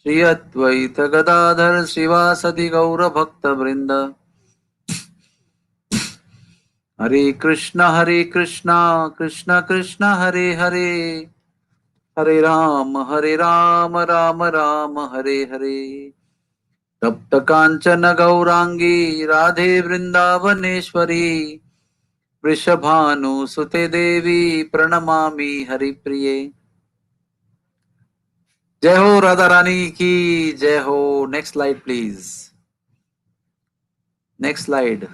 श्री अद्वैत गदाधर श्रीवासदि गौर भक्त वृंद। हरे कृष्णा कृष्ण कृष्ण हरे हरे, हरे राम राम राम हरे हरे। तप्त कांचन गौरांगी राधे वृंदावनेश्वरी, वृषभानुसुते देवी प्रणमामि हरिप्रिये। जय हो राधा रानी की जय हो। Next slide please, next slide.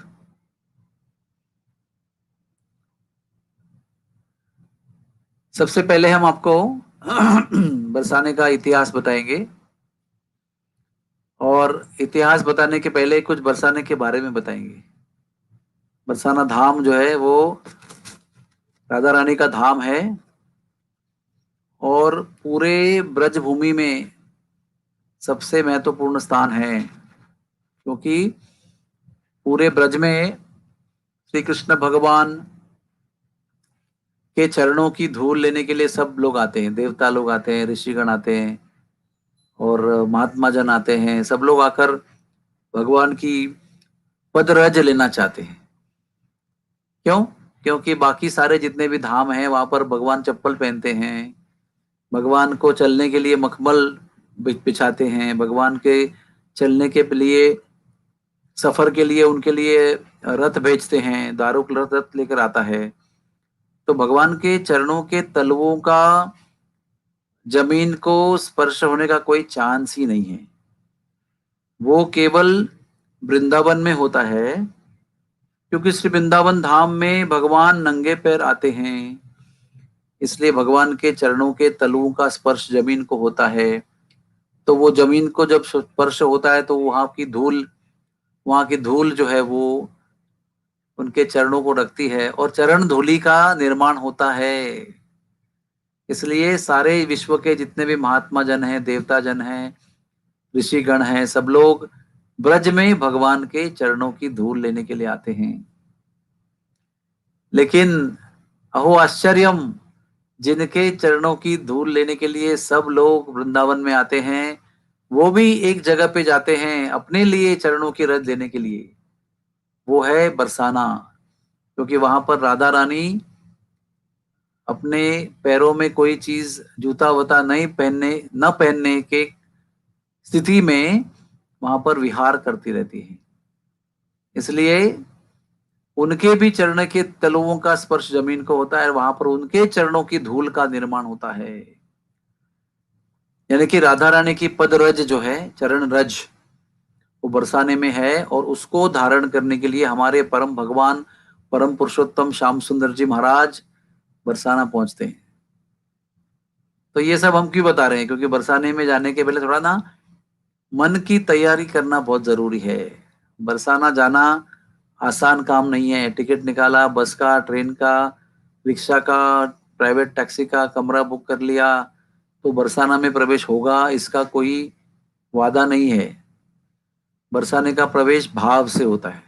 सबसे पहले हम आपको बरसाने का इतिहास बताएंगे, और इतिहास बताने के पहले कुछ बरसाने के बारे में बताएंगे। बरसाना धाम जो है वो राधा रानी का धाम है, और पूरे ब्रजभूमि में सबसे महत्वपूर्ण स्थान है, क्योंकि पूरे ब्रज में श्री कृष्ण भगवान के चरणों की धूल लेने के लिए सब लोग आते हैं। देवता लोग आते हैं, ऋषिगण आते हैं, और महात्मा जन आते हैं। सब लोग आकर भगवान की पद रज लेना चाहते हैं। क्यों? क्योंकि बाकी सारे जितने भी धाम हैं वहां पर भगवान चप्पल पहनते हैं, भगवान को चलने के लिए मखमल बिछाते हैं, भगवान के चलने के लिए, सफर के लिए उनके लिए रथ भेजते हैं, दारुक रथ लेकर आता है। तो भगवान के चरणों के तलवों का जमीन को स्पर्श होने का कोई चांस ही नहीं है। वो केवल वृंदावन में होता है, क्योंकि श्री वृंदावन धाम में भगवान नंगे पैर आते हैं, इसलिए भगवान के चरणों के तलुओं का स्पर्श जमीन को होता है। तो वो जमीन को जब स्पर्श होता है तो वहां की धूल जो है वो उनके चरणों को रखती है, और चरण धूलि का निर्माण होता है। इसलिए सारे विश्व के जितने भी महात्मा जन हैं, देवता जन हैं, ऋषिगण हैं, सब लोग ब्रज में भगवान के चरणों की धूल लेने के लिए आते हैं। लेकिन अहो आश्चर्यम, जिनके चरणों की धूल लेने के लिए सब लोग वृंदावन में आते हैं, वो भी एक जगह पे जाते हैं अपने लिए चरणों की रज लेने के लिए। वो है बरसाना, क्योंकि वहां पर राधा रानी अपने पैरों में कोई चीज, जूता वता नहीं पहनने, न पहनने के स्थिति में वहां पर विहार करती रहती है। इसलिए उनके भी चरण के तलुओं का स्पर्श जमीन को होता है, वहां पर उनके चरणों की धूल का निर्माण होता है। यानी कि राधा रानी की पद रज जो है, चरण रज, वो बरसाने में है, और उसको धारण करने के लिए हमारे परम भगवान, परम पुरुषोत्तम श्याम सुंदर जी महाराज बरसाना पहुंचते हैं। तो ये सब हम क्यों बता रहे हैं? क्योंकि बरसाने में जाने के पहले थोड़ा ना मन की तैयारी करना बहुत जरूरी है। बरसाना जाना आसान काम नहीं है। टिकट निकाला, बस का, ट्रेन का, रिक्शा का, प्राइवेट टैक्सी का, कमरा बुक कर लिया, तो बरसाना में प्रवेश होगा इसका कोई वादा नहीं है। बरसाने का प्रवेश भाव से होता है,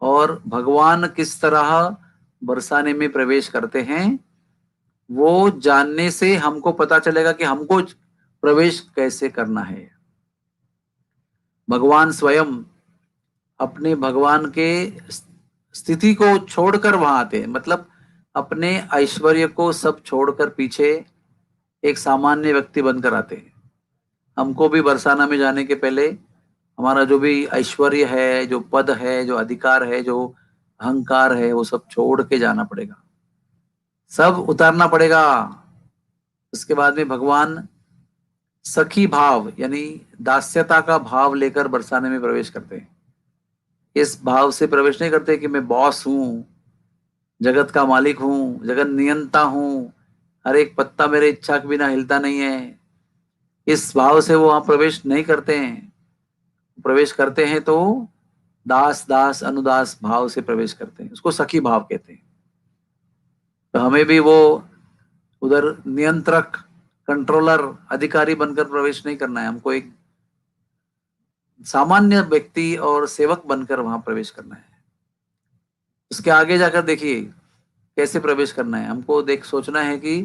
और भगवान किस तरह बरसाने में प्रवेश करते हैं वो जानने से हमको पता चलेगा कि हमको प्रवेश कैसे करना है। भगवान स्वयं अपने भगवान के स्थिति को छोड़कर वहां आते हैं, मतलब अपने ऐश्वर्य को सब छोड़कर पीछे एक सामान्य व्यक्ति बनकर आते हैं। हमको भी बरसाना में जाने के पहले हमारा जो भी ऐश्वर्य है, जो पद है, जो अधिकार है, जो अहंकार है, वो सब छोड़ के जाना पड़ेगा, सब उतारना पड़ेगा। उसके बाद में भगवान सखी भाव यानी दास्यता का भाव लेकर बरसाने में प्रवेश करते हैं। इस भाव से प्रवेश नहीं करते कि मैं बॉस हूं, जगत का मालिक हूं, जगत नियंता हूं, हर एक पत्ता मेरे इच्छा के बिना हिलता नहीं है। इस भाव से वो वहां प्रवेश नहीं करते हैं। प्रवेश करते हैं तो दास दास अनुदास भाव से प्रवेश करते हैं, उसको सखी भाव कहते हैं। तो हमें भी वो उधर नियंत्रक, कंट्रोलर, अधिकारी बनकर प्रवेश नहीं करना है। हमको एक सामान्य व्यक्ति और सेवक बनकर वहां प्रवेश करना है। उसके आगे जाकर देखिए कैसे प्रवेश करना है। हमको देख सोचना है कि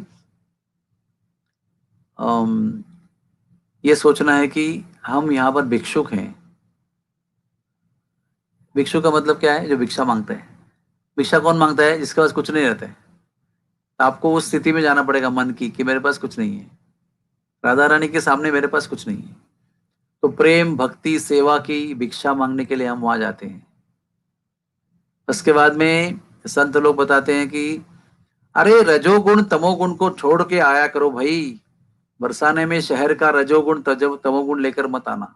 ये सोचना है कि हम यहाँ पर भिक्षुक हैं। भिक्षुक का मतलब क्या है? जो भिक्षा मांगते हैं। भिक्षा कौन मांगता है? जिसके पास कुछ नहीं रहता है। तो आपको उस स्थिति में जाना पड़ेगा मन की, कि मेरे पास कुछ नहीं है, राधा रानी के सामने मेरे पास कुछ नहीं है। तो प्रेम, भक्ति, सेवा की भिक्षा मांगने के लिए हम वहां जाते हैं। उसके बाद में संत लोग बताते हैं कि अरे रजोगुण तमोगुण को छोड़ के आया करो भाई। बरसाने में शहर का रजोगुण तमोगुण लेकर मत आना।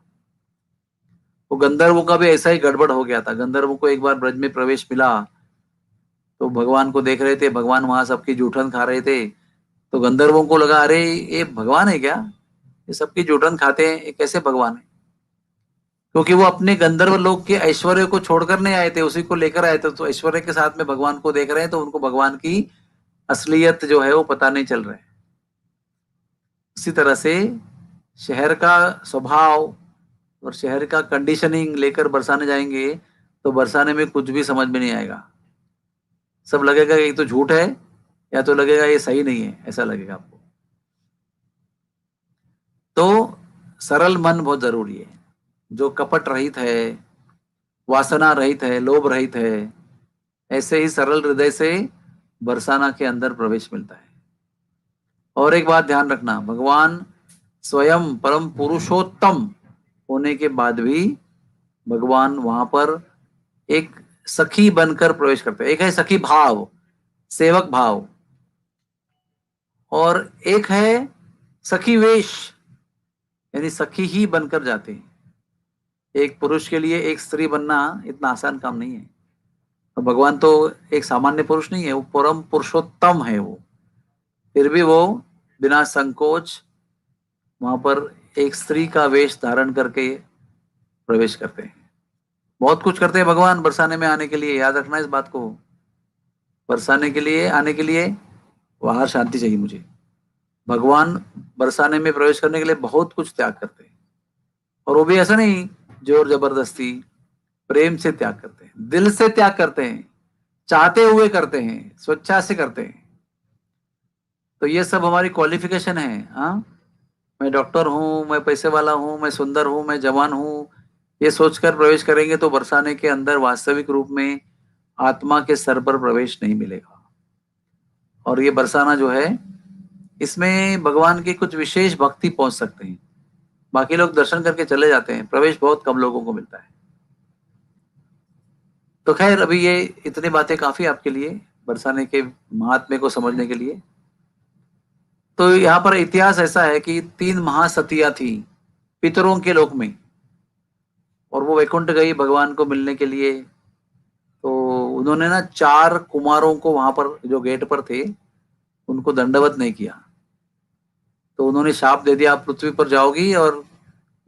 वो गंधर्वों का भी ऐसा ही गड़बड़ हो गया था। गंधर्वों को एक बार ब्रज में प्रवेश मिला, तो भगवान को देख रहे थे, भगवान वहां सबकी जूठन खा रहे थे। तो गंधर्वों को लगा अरे ये भगवान है क्या, ये सबकी जूठन खाते हैं, ये कैसे भगवान है? क्योंकि वो अपने गंधर्व लोक के ऐश्वर्य को छोड़कर नहीं आए थे, उसी को लेकर आए थे। तो ऐश्वर्य के साथ में भगवान को देख रहे हैं, तो उनको भगवान की असलियत जो है वो पता नहीं चल रहा है। उसी तरह से शहर का स्वभाव और शहर का कंडीशनिंग लेकर बरसाने जाएंगे, तो बरसाने में कुछ भी समझ में नहीं आएगा। सब लगेगा ये तो झूठ है, या तो लगेगा ये सही नहीं है, ऐसा लगेगा आपको। तो सरल मन बहुत जरूरी है, जो कपट रहित है, वासना रहित है, लोभ रहित है। ऐसे ही सरल हृदय से बरसाना के अंदर प्रवेश मिलता है। और एक बात ध्यान रखना, भगवान स्वयं परम पुरुषोत्तम होने के बाद भी भगवान वहां पर एक सखी बनकर प्रवेश करते हैं। एक है सखी भाव, सेवक भाव, और एक है सखी वेश, यानी सखी ही बनकर जाते हैं। एक पुरुष के लिए एक स्त्री बनना इतना आसान काम नहीं है। तो भगवान तो एक सामान्य पुरुष नहीं है, वो परम पुरुषोत्तम है। वो फिर भी वो बिना संकोच वहां पर एक स्त्री का वेश धारण करके प्रवेश करते हैं। बहुत कुछ करते हैं भगवान बरसाने में आने के लिए, याद रखना इस बात को। बरसाने के लिए आने के लिए बाहर शांति चाहिए मुझे। भगवान बरसाने में प्रवेश करने के लिए बहुत कुछ त्याग करते हैं, और वो भी ऐसा नहीं जोर जबरदस्ती, प्रेम से त्याग करते हैं, दिल से त्याग करते हैं, चाहते हुए करते हैं, स्वेच्छा से करते हैं। तो ये सब हमारी क्वालिफिकेशन है। हाँ, मैं डॉक्टर हूँ, मैं पैसे वाला हूँ, मैं सुंदर हूँ, मैं जवान हूँ, ये सोचकर प्रवेश करेंगे तो बरसाने के अंदर वास्तविक रूप में आत्मा के स्तर पर प्रवेश नहीं मिलेगा। और ये बरसाना जो है, इसमें भगवान की कुछ विशेष भक्ति पहुंच सकते हैं। बाकी लोग दर्शन करके चले जाते हैं, प्रवेश बहुत कम लोगों को मिलता है। तो खैर, अभी ये इतनी बातें काफी आपके लिए बरसाने के महात्म्य को समझने के लिए। तो यहाँ पर इतिहास ऐसा है कि 3 महासतियां थी पितरों के लोक में, और वो वैकुंठ गई भगवान को मिलने के लिए। तो उन्होंने ना 4 कुमारों को वहां पर जो गेट पर थे, उनको दंडवत नहीं किया। तो उन्होंने शाप दे दिया, आप पृथ्वी पर जाओगी और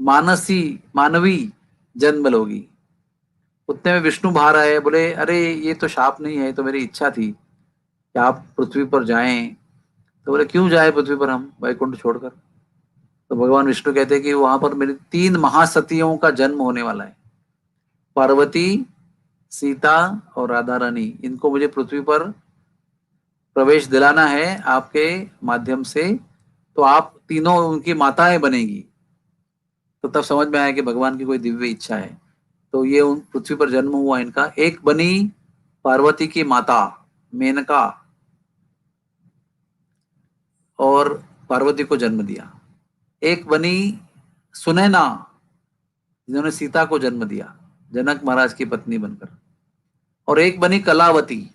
मानसी मानवी जन्म लोगी। उतने में विष्णु बाहर आए, बोले अरे ये तो शाप नहीं है, तो मेरी इच्छा थी कि आप पृथ्वी पर जाएं। तो बोले क्यों जाए पृथ्वी पर हम वैकुंठ छोड़कर? तो भगवान विष्णु कहते हैं कि वहां पर मेरी 3 महासतियों का जन्म होने वाला है, पार्वती, सीता और राधा रानी। इनको मुझे पृथ्वी पर प्रवेश दिलाना है आपके माध्यम से, तो आप तीनों उनकी माताएं बनेगी। तो तब समझ में आया कि भगवान की कोई दिव्य इच्छा है। तो ये उन पृथ्वी पर जन्म हुआ इनका। एक बनी पार्वती की माता मेनका, और पार्वती को जन्म दिया। एक बनी सुनैना, जिन्होंने सीता को जन्म दिया जनक महाराज की पत्नी बनकर। और एक बनी कलावती,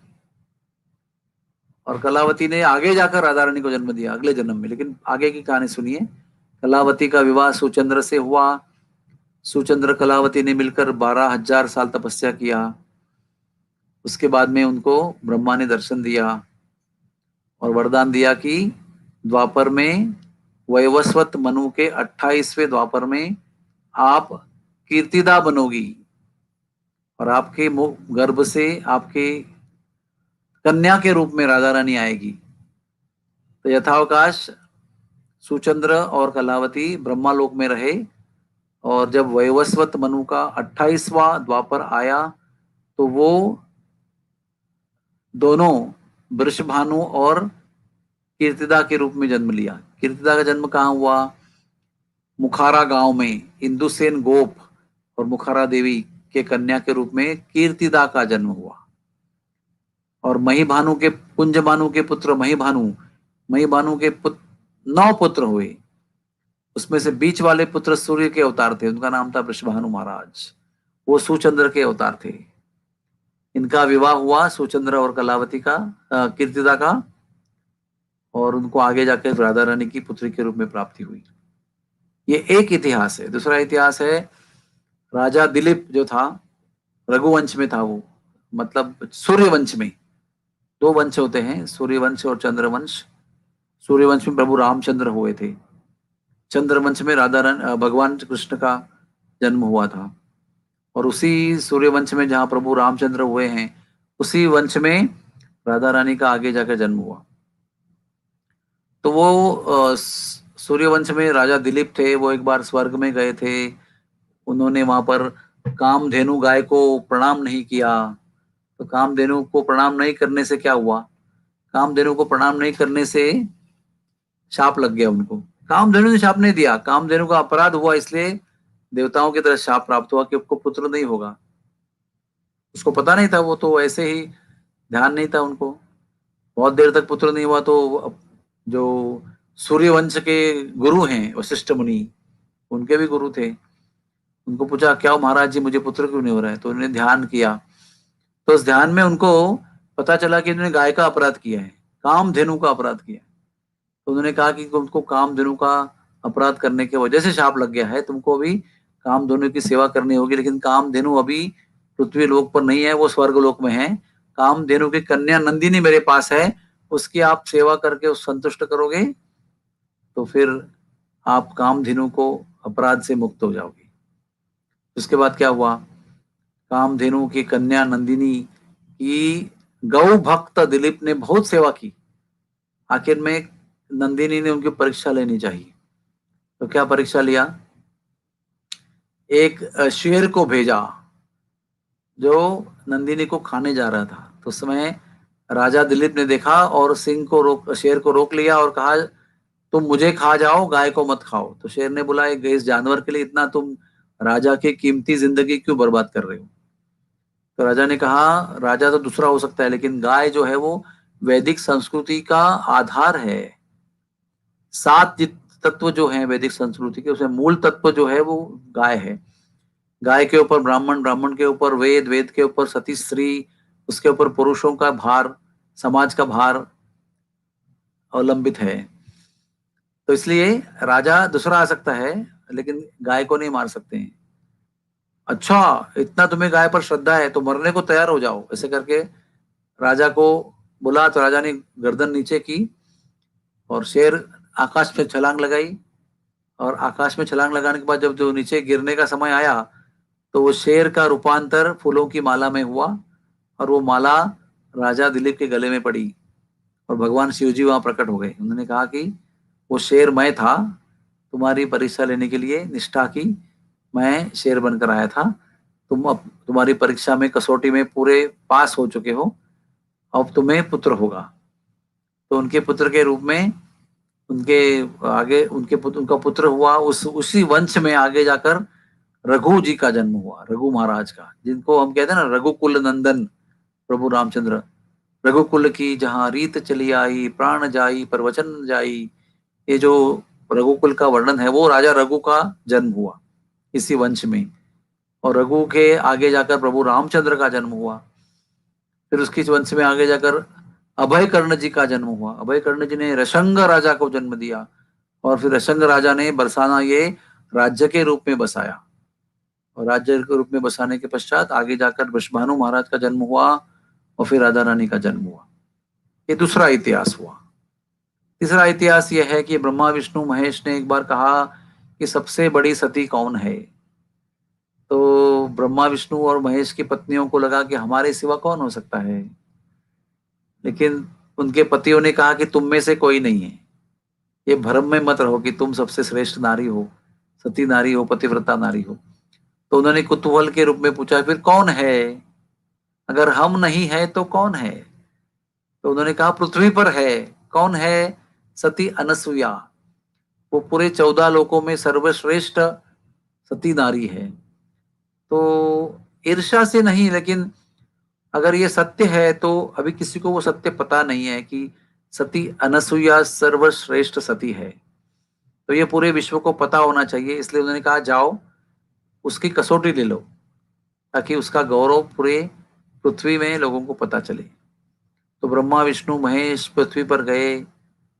और कलावती ने आगे जाकर राधा रानी को जन्म दिया अगले जन्म में। लेकिन आगे की कहानी सुनिए। कलावती का विवाह सुचंद्र से हुआ। सुचंद्र कलावती ने मिलकर 12,000 साल तपस्या किया। उसके बाद में उनको ब्रह्मा ने दर्शन दिया और वरदान दिया कि द्वापर में, वैवस्वत मनु के 28वें द्वापर में आप कीर्तिदा बनोगी, और आपके मुख गर्भ से आपके कन्या के रूप में राधा रानी आएगी। तो यथावकाश सुचंद्र और कलावती ब्रह्मालोक में रहे, और जब वैवस्वत मनु का 28वां द्वापर आया, तो वो दोनों वृषभानु और कीर्तिदा के रूप में जन्म लिया। कीर्तिदा का जन्म कहाँ हुआ? मुखारा गांव में इंदुसेन गोप और मुखारा देवी के कन्या के रूप में कीर्तिदा का जन्म हुआ। और महीभानु के कुंजभानु के पुत्र महीभानु के 9 पुत्र हुए। उसमें से बीच वाले पुत्र सूर्य के अवतार थे, उनका नाम था वृषभानु महाराज। वो सुचंद्र के अवतार थे। इनका विवाह हुआ सुचंद्र और कलावती का, कीर्तिदा का, और उनको आगे जाकर राधा रानी की पुत्री के रूप में प्राप्ति हुई। ये एक इतिहास है। दूसरा इतिहास है राजा दिलीप जो था, रघुवंश में था वो, मतलब सूर्यवंश में 2 वंश होते हैं, सूर्यवंश और चंद्रवंश। सूर्यवंश में प्रभु रामचंद्र हुए थे, चंद्रवंश में राधा रानी भगवान कृष्ण का जन्म हुआ था। और उसी सूर्यवंश में जहां प्रभु रामचंद्र हुए हैं, उसी वंश में राधा रानी का आगे जाकर जन्म हुआ। तो वो सूर्यवंश में राजा दिलीप थे, वो एक बार स्वर्ग में गए थे। उन्होंने वहां पर कामधेनु गाय को प्रणाम नहीं किया। तो कामधेनु को प्रणाम नहीं करने से क्या हुआ? कामधेनु को प्रणाम नहीं करने से शाप लग गया उनको। कामधेनु ने शाप नहीं दिया, कामधेनु का अपराध हुआ, इसलिए देवताओं की तरह शाप प्राप्त हुआ कि उसको पुत्र नहीं होगा। उसको पता नहीं था, वो तो ऐसे ही ध्यान नहीं था उनको। बहुत देर तक पुत्र नहीं हुआ तो जो सूर्यवंश के गुरु हैं वशिष्ठ मुनि, उनके भी गुरु थे, उनको पूछा क्या महाराज जी मुझे पुत्र क्यों नहीं हो रहा है? तो उन्होंने ध्यान किया, तो उस ध्यान में उनको पता चला कि उन्होंने गाय का अपराध किया है, कामधेनु का अपराध किया है। तो उन्होंने कहा कि तुमको कामधेनु का अपराध करने की वजह से शाप लग गया है, तुमको अभी कामधेनु की सेवा करनी होगी। लेकिन कामधेनु अभी पृथ्वी लोक पर नहीं है, वो स्वर्ग लोक में है। कामधेनु की कन्या नंदिनी मेरे पास है, उसकी आप सेवा करके उस संतुष्ट करोगे तो फिर आप कामधेनु को अपराध से मुक्त हो जाओगे। उसके बाद क्या हुआ? कामधेनु की कन्या नंदिनी की गौ भक्त दिलीप ने बहुत सेवा की। आखिर में नंदिनी ने उनकी परीक्षा लेनी चाहिए। तो क्या परीक्षा लिया? एक शेर को भेजा जो नंदिनी को खाने जा रहा था। तो उस समय राजा दिलीप ने देखा और शेर को रोक लिया और कहा तुम मुझे खा जाओ, गाय को मत खाओ। तो शेर ने बोला एक इस जानवर के लिए इतना तुम राजा की कीमती जिंदगी क्यों बर्बाद कर रहे हो? तो राजा ने कहा राजा तो दूसरा हो सकता है, लेकिन गाय जो है वो वैदिक संस्कृति का आधार है। 7 तत्व जो है वैदिक संस्कृति के, उसमें मूल तत्व जो है वो गाय है। गाय के ऊपर ब्राह्मण, ब्राह्मण के ऊपर वेद, वेद के ऊपर सती स्त्री, उसके ऊपर पुरुषों का भार, समाज का भार अवलंबित है। तो इसलिए राजा दूसरा आ सकता है लेकिन गाय को नहीं मार सकते हैं। अच्छा, इतना तुम्हें गाय पर श्रद्धा है तो मरने को तैयार हो जाओ, ऐसे करके राजा को बोला। तो राजा ने गर्दन नीचे की और शेर आकाश में छलांग लगाई। और आकाश में छलांग लगाने के बाद जब जो नीचे गिरने का समय आया तो वो शेर का रूपांतर फूलों की माला में हुआ और वो माला राजा दिलीप के गले में पड़ी और भगवान शिव जी वहां प्रकट हो गए। उन्होंने कहा कि वो शेर मैं था, तुम्हारी परीक्षा लेने के लिए निष्ठा की, मैं शेर बनकर आया था। तुम अब तुम्हारी परीक्षा में, कसौटी में पूरे पास हो चुके हो, अब तुम्हें पुत्र होगा। तो उनके पुत्र के रूप में उनका पुत्र हुआ। उसी वंश में आगे जाकर रघु जी का जन्म हुआ, रघु महाराज का, जिनको हम कहते हैं ना रघुकुल नंदन प्रभु रामचंद्र। रघुकुल की जहां रीत चली आई, प्राण जाई पर वचन जाई, ये जो रघुकुल का वर्णन है वो राजा रघु का जन्म हुआ इसी वंश में। और रघु के आगे जाकर प्रभु रामचंद्र का जन्म हुआ। फिर उसकी वंश में आगे जाकर अभय कर्ण जी का जन्म हुआ। अभय कर्ण जी ने रशंग राजा को जन्म दिया और फिर रशंग राजा ने बरसाना ये राज्य के रूप में बसाया। और राज्य के रूप में बसाने के पश्चात आगे जाकर वृषभानु महाराज का जन्म हुआ और फिर राधा रानी का जन्म हुआ। ये दूसरा इतिहास हुआ। तीसरा इतिहास यह है कि ब्रह्मा विष्णु महेश ने एक बार कहा कि सबसे बड़ी सती कौन है? तो ब्रह्मा विष्णु और महेश की पत्नियों को लगा कि हमारे सिवा कौन हो सकता है, लेकिन उनके पतियों ने कहा कि तुम में से कोई नहीं है। ये भ्रम में मत रहो कि तुम सबसे श्रेष्ठ नारी हो, सती नारी हो, पतिव्रता नारी हो। तो उन्होंने कुतूहल के रूप में पूछा फिर कौन है? अगर हम नहीं है तो कौन है? तो उन्होंने कहा पृथ्वी पर है। कौन है? सती अनसुया। वो पूरे 14 लोकों में सर्वश्रेष्ठ सती नारी है। तो ईर्ष्या से नहीं, लेकिन अगर ये सत्य है तो अभी किसी को वो सत्य पता नहीं है कि सती अनसुईया सर्वश्रेष्ठ सती है। तो ये पूरे विश्व को पता होना चाहिए, इसलिए उन्होंने कहा जाओ उसकी कसौटी ले लो, ताकि उसका गौरव पूरे पृथ्वी में लोगों को पता चले। तो ब्रह्मा विष्णु महेश पृथ्वी पर गए।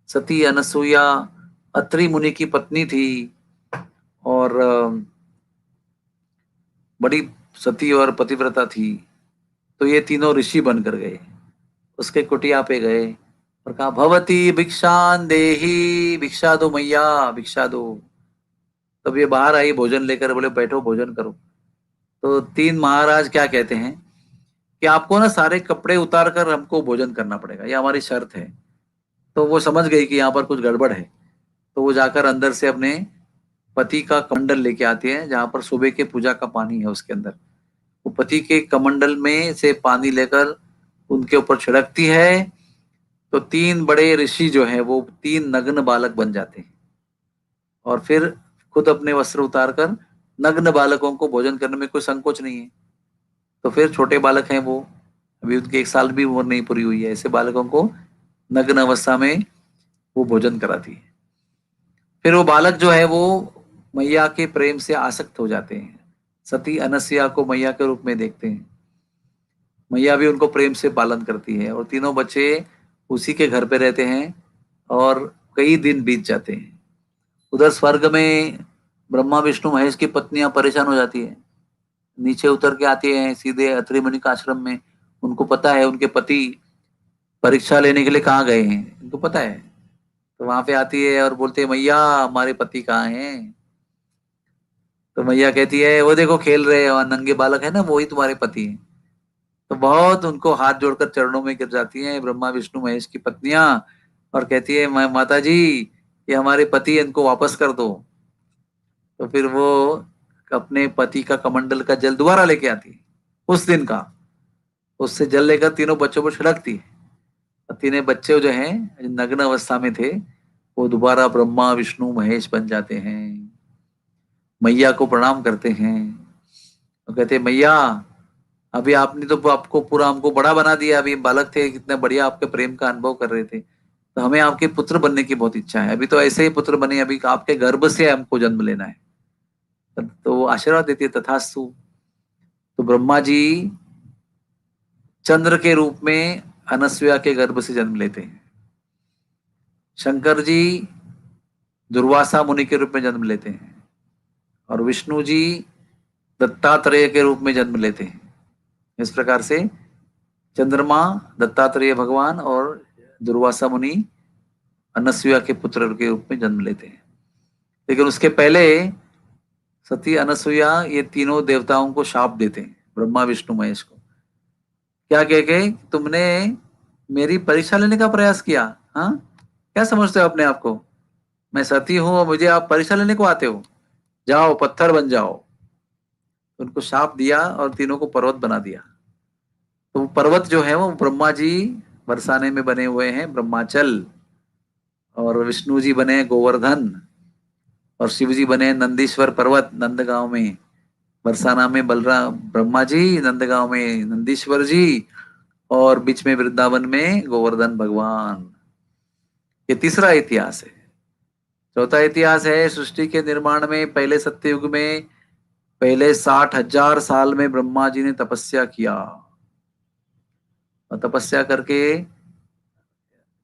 सती अनसुईया अत्रि मुनि की पत्नी थी, और बड़ी सती और पतिव्रता थी। तो ये तीनों ऋषि बनकर गए, उसके कुटिया पे गए और कहा भवती भिक्षान देही, भिक्षा दो मैया, भिक्षा दो। तब ये बाहर आई भोजन लेकर, बोले बैठो भोजन करो। तो तीन महाराज क्या कहते हैं कि आपको ना सारे कपड़े उतार कर हमको भोजन करना पड़ेगा, ये हमारी शर्त है। तो वो समझ गई कि यहाँ पर कुछ गड़बड़ है। तो वो जाकर अंदर से अपने पति का कमंडल लेके आती है, जहां पर सुबह के पूजा का पानी है उसके अंदर। वो पति के कमंडल में से पानी लेकर उनके ऊपर छिड़कती है। तो तीन बड़े ऋषि जो हैं वो तीन नग्न बालक बन जाते हैं, और फिर खुद अपने वस्त्र उतारकर नग्न बालकों को भोजन करने में कोई संकोच नहीं है। तो फिर छोटे बालक हैं वो, अभी उनकी 1 साल भी उम्र नहीं पूरी हुई है, ऐसे बालकों को नग्न अवस्था में वो भोजन कराती है। फिर वो बालक जो है वो मैया के प्रेम से आसक्त हो जाते हैं, सती अनसुईया को मैया के रूप में देखते हैं। मैया भी उनको प्रेम से पालन करती है, और तीनों बच्चे उसी के घर पे रहते हैं, और कई दिन बीत जाते हैं। उधर स्वर्ग में ब्रह्मा विष्णु महेश की पत्नियां परेशान हो जाती है, नीचे उतर के आती हैं सीधे अत्रि मुनि का आश्रम में। उनको पता है उनके पति परीक्षा लेने के लिए कहाँ गए हैं, उनको पता है। तो वहां पे आती है और बोलते हैं मैया हमारे पति कहाँ हैं। तो मैया कहती है वो देखो खेल रहे हैं, और नंगे बालक है ना, वो ही तुम्हारे पति हैं। तो बहुत उनको हाथ जोड़कर चरणों में गिर जाती हैं ब्रह्मा विष्णु महेश की पत्नियां, और कहती है माता जी ये हमारे पति हैं, इनको वापस कर दो। तो फिर वो अपने पति का कमंडल का जल दोबारा लेके आती है उस दिन का, उससे जल लेकर तीनों बच्चों पर छिड़कती है। और तीनों बच्चे जो हैं नग्न अवस्था में थे, वो दोबारा ब्रह्मा विष्णु महेश बन जाते हैं, मैया को प्रणाम करते हैं और कहते हैं मैया अभी आपने तो आपको पूरा हमको बड़ा बना दिया, अभी बालक थे कितने बढ़िया आपके प्रेम का अनुभव कर रहे थे, तो हमें आपके पुत्र बनने की बहुत इच्छा है, अभी तो ऐसे ही पुत्र बने, अभी आपके गर्भ से हमको जन्म लेना है। तो वो आशीर्वाद देती है तथास्तु। तो ब्रह्मा जी चंद्र के रूप में अनसुया के गर्भ से जन्म लेते हैं, शंकर जी दुर्वासा मुनि के रूप में जन्म लेते हैं, और विष्णु जी दत्तात्रेय के रूप में जन्म लेते हैं। इस प्रकार से चंद्रमा दत्तात्रेय भगवान और दुर्वासा मुनि अनसुया के पुत्र के रूप में जन्म लेते हैं। लेकिन उसके पहले सती अनसुया ये तीनों देवताओं को शाप देते हैं, ब्रह्मा विष्णु महेश को। क्या कह के तुमने मेरी परीक्षा लेने का प्रयास किया, हाँ क्या समझते हो अपने आप को, मैं सती हूं और मुझे आप परीक्षा लेने को आते हो, जाओ पत्थर बन जाओ। उनको शाप दिया और तीनों को पर्वत बना दिया। तो वो पर्वत जो है वो ब्रह्मा जी बरसाने में बने हुए हैं ब्रह्माचल, और विष्णु जी बने गोवर्धन, और शिव जी बने नंदीश्वर पर्वत नंदगांव में, बरसाना में बलराम ब्रह्मा जी, नंदगांव में नंदीश्वर जी, और बीच में वृंदावन में गोवर्धन भगवान। ये तीसरा इतिहास है। चौथा इतिहास है सृष्टि के निर्माण में, पहले सत्ययुग में पहले 60,000 साल में ब्रह्मा जी ने तपस्या किया, और तपस्या करके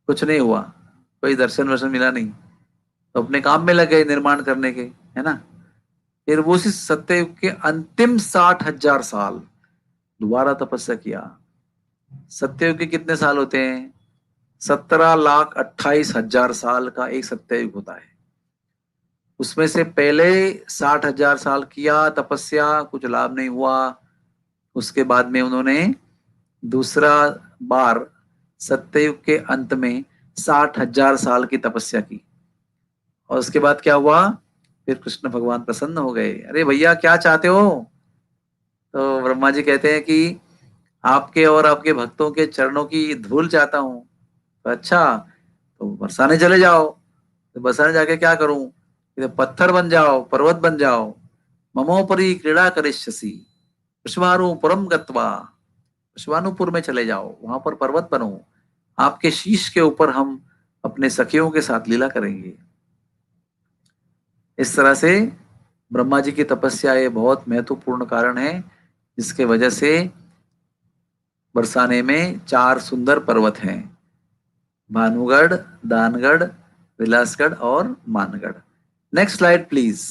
कुछ नहीं हुआ, कोई दर्शन वर्शन मिला नहीं, तो अपने काम में लग गए निर्माण करने के, है ना। फिर वो उसी सत्ययुग के अंतिम 60,000 साल दोबारा तपस्या किया। सत्ययुग के कितने साल होते हैं, 17,28,000 साल का एक सत्ययुग होता है। उसमें से पहले 60,000 साल किया तपस्या, कुछ लाभ नहीं हुआ। उसके बाद में उन्होंने दूसरा बार सत्ययुग के अंत में 60,000 साल की तपस्या की, और उसके बाद क्या हुआ, फिर कृष्ण भगवान प्रसन्न हो गए। अरे भैया क्या चाहते हो, तो ब्रह्मा जी कहते हैं कि आपके और आपके भक्तों के चरणों की धूल चाहता हूं। तो अच्छा, तो बरसाने चले जाओ। तो बरसाने जाके क्या करूं, इधर पत्थर बन जाओ, पर्वत बन जाओ, ममोपरी क्रीड़ा करिष्यसि, विश्वानुपुरम गत्वा, विश्वानुपुर में चले जाओ, वहां पर पर्वत बनो, आपके शीश के ऊपर हम अपने सखियों के साथ लीला करेंगे। इस तरह से ब्रह्मा जी की तपस्या ये बहुत महत्वपूर्ण कारण है, जिसके वजह से बरसाने में 4 सुंदर पर्वत हैं, भानुगढ़, दानगढ़, विलासगढ़ और मानगढ़। Next slide please.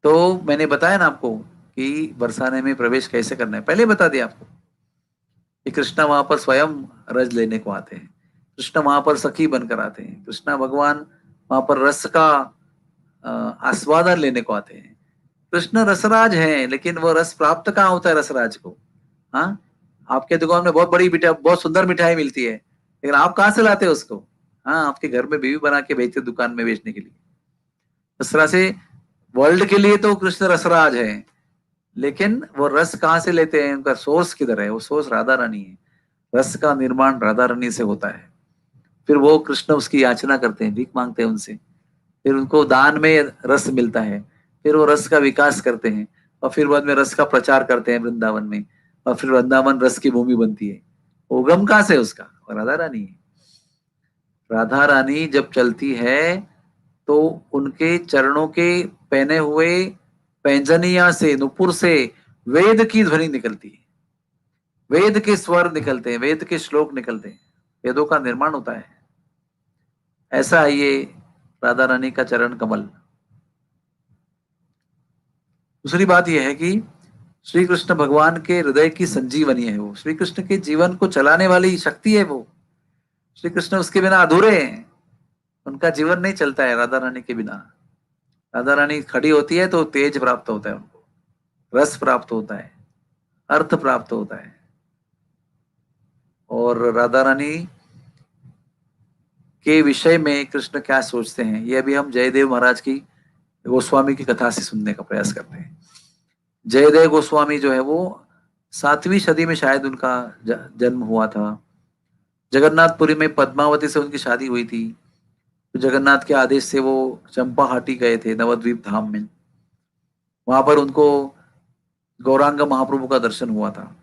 तो मैंने बताया ना आपको कि बरसाने में प्रवेश कैसे करना है, पहले बता दिया आपको कि कृष्णा वहां पर स्वयं रज लेने को आते हैं, कृष्ण वहां पर सखी बनकर आते हैं, कृष्णा भगवान वहां पर रस का आस्वादन लेने को आते हैं। कृष्ण रसराज हैं, लेकिन वो रस प्राप्त कहाँ होता है रसराज को? हाँ, आपके दुकान में बहुत बड़ी मिठाई, बहुत सुंदर मिठाई मिलती है, लेकिन आप कहाँ से लाते हो उसको? हाँ, आपके घर में बीवी बना के भेजते दुकान में बेचने के लिए। इस तरह से वर्ल्ड के लिए तो कृष्ण रसराज है, लेकिन वो रस कहाँ से लेते हैं, उनका सोर्स किधर है? वो सोर्स राधा रानी है। रस का निर्माण राधा रानी से होता है। फिर वो कृष्ण उसकी याचना करते हैं, भीख मांगते हैं उनसे, फिर उनको दान में रस मिलता है, फिर वो रस का विकास करते हैं, और फिर बाद में रस का प्रचार करते हैं वृंदावन में, और फिर वृंदावन रस की भूमि बनती है। उगम कहाँ से उसका? राधा रानी है। राधा रानी जब चलती है तो उनके चरणों के पहने हुए पैंजनिया से, नुपुर से वेद की ध्वनि निकलती है, वेद के स्वर निकलते हैं, वेद के श्लोक निकलते हैं, वेदों का निर्माण होता है। ऐसा है ये राधा रानी का चरण कमल। दूसरी बात यह है कि श्री कृष्ण भगवान के हृदय की संजीवनी है, वो श्री कृष्ण के जीवन को चलाने वाली शक्ति है वो। श्री कृष्ण उसके बिना अधूरे हैं, उनका जीवन नहीं चलता है राधा रानी के बिना। राधा रानी खड़ी होती है तो तेज प्राप्त होता है उनको, रस प्राप्त होता है, अर्थ प्राप्त होता है। और राधा रानी के विषय में कृष्ण क्या सोचते हैं, ये अभी हम जयदेव महाराज की, गोस्वामी की कथा से सुनने का प्रयास करते हैं। जयदेव गोस्वामी जो है वो 7वीं सदी में शायद उनका जन्म हुआ था। जगन्नाथपुरी में पद्मावती से उनकी शादी हुई थी। तो जगन्नाथ के आदेश से वो चंपाहाटी गए थे, नवद्वीप धाम में। वहां पर उनको गौरांग महाप्रभु का दर्शन हुआ था,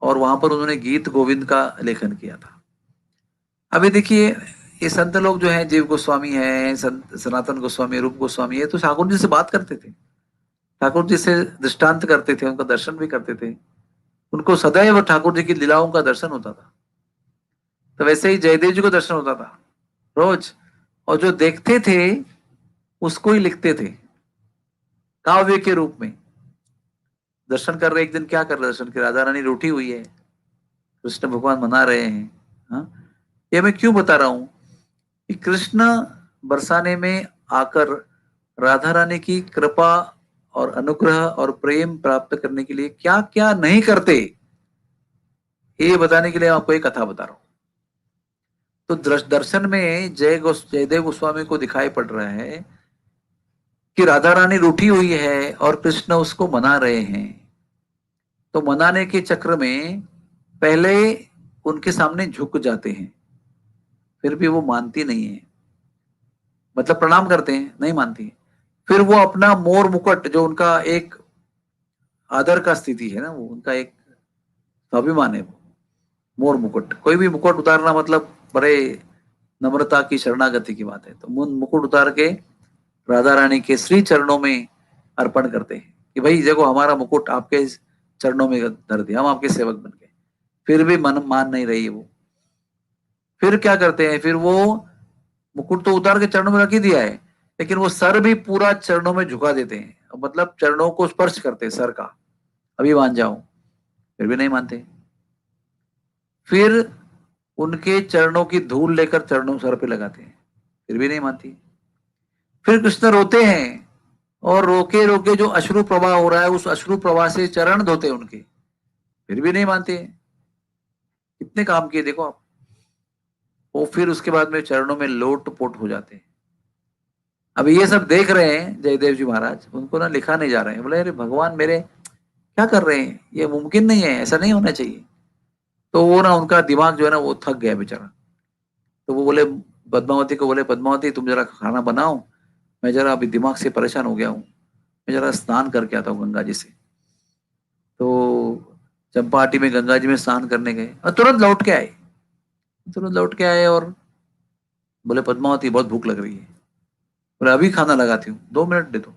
और वहां पर उन्होंने गीत गोविंद का लेखन किया था। अभी देखिए, ये संत लोग जो हैं, जीव गोस्वामी है, सनातन गोस्वामी, रूप गोस्वामी है, तो ठाकुर जी से बात करते थे, ठाकुर जी से दृष्टांत करते थे, उनका दर्शन भी करते थे, उनको सदैव ठाकुर जी की लीलाओं का दर्शन होता था। तो वैसे ही जयदेव जी को दर्शन होता था रोज, और जो देखते थे उसको ही लिखते थे काव्य के रूप में। दर्शन कर रहे, एक दिन क्या कर रहे दर्शन के, राधा रानी रूठी हुई है, कृष्ण भगवान मना रहे हैं। हाँ, ये मैं क्यों बता रहा हूं कि कृष्ण बरसाने में आकर राधा रानी की कृपा और अनुग्रह और प्रेम प्राप्त करने के लिए क्या क्या नहीं करते, ये बताने के लिए आपको एक कथा बता रहा हूं। तो दर्शन में जयदेव गोस्वामी को दिखाई पड़ रहा है कि राधा रानी रूठी हुई है और कृष्ण उसको मना रहे हैं। तो मनाने के चक्र में पहले उनके सामने झुक जाते हैं, फिर भी वो मानती नहीं है, मतलब प्रणाम करते हैं, नहीं मानती है। फिर वो अपना मोर मुकुट, जो उनका एक आदर का स्थिति है ना, वो उनका एक स्वाभिमान है, वो मोर मुकुट, कोई भी मुकुट उतारना मतलब बड़े नम्रता की, शरणागति की बात है। तो मुकुट उतार के राधा रानी के श्री चरणों में अर्पण करते हैं कि भाई देखो, हमारा मुकुट आपके चरणों में धर दिया, हम आपके सेवक बन गए। फिर भी मन मान नहीं रही है वो। फिर क्या करते हैं, फिर वो मुकुट तो उतार के चरणों में रख ही दिया है, लेकिन वो सर भी पूरा चरणों में झुका देते हैं, मतलब चरणों को स्पर्श करते हैं सर का, अभी मान जाओ। फिर भी नहीं मानते। फिर उनके चरणों की धूल लेकर चरणों सर पे लगाते हैं, फिर भी नहीं मानती। फिर कृष्ण रोते हैं, और रोके रोके जो अश्रु प्रवाह हो रहा है, उस अश्रु प्रवाह से चरण धोते उनके, फिर भी नहीं मानते। कितने काम किए देखो आप। वो फिर उसके बाद में चरणों में लोट पोट हो जाते हैं। अब ये सब देख रहे हैं जयदेव जी महाराज, उनको ना लिखा नहीं जा रहे हैं। बोले अरे भगवान मेरे, क्या कर रहे हैं, ये मुमकिन नहीं है, ऐसा नहीं होना चाहिए। तो वो ना, उनका दिमाग जो है ना वो थक गया बेचारा। तो वो बोले, पद्मावती को बोले, पद्मावती तुम जरा खाना बनाओ, मैं जरा अभी दिमाग से परेशान हो गया हूँ, मैं जरा स्नान करके आता हूँ गंगा जी से। तो चंपाटी में गंगा जी में स्नान करने गए और तुरंत लौट के आए, तुरंत लौट के आए और बोले, पद्मावती बहुत भूख लग रही है। बोले अभी खाना लगाती हूँ, 2 मिनट दे दो।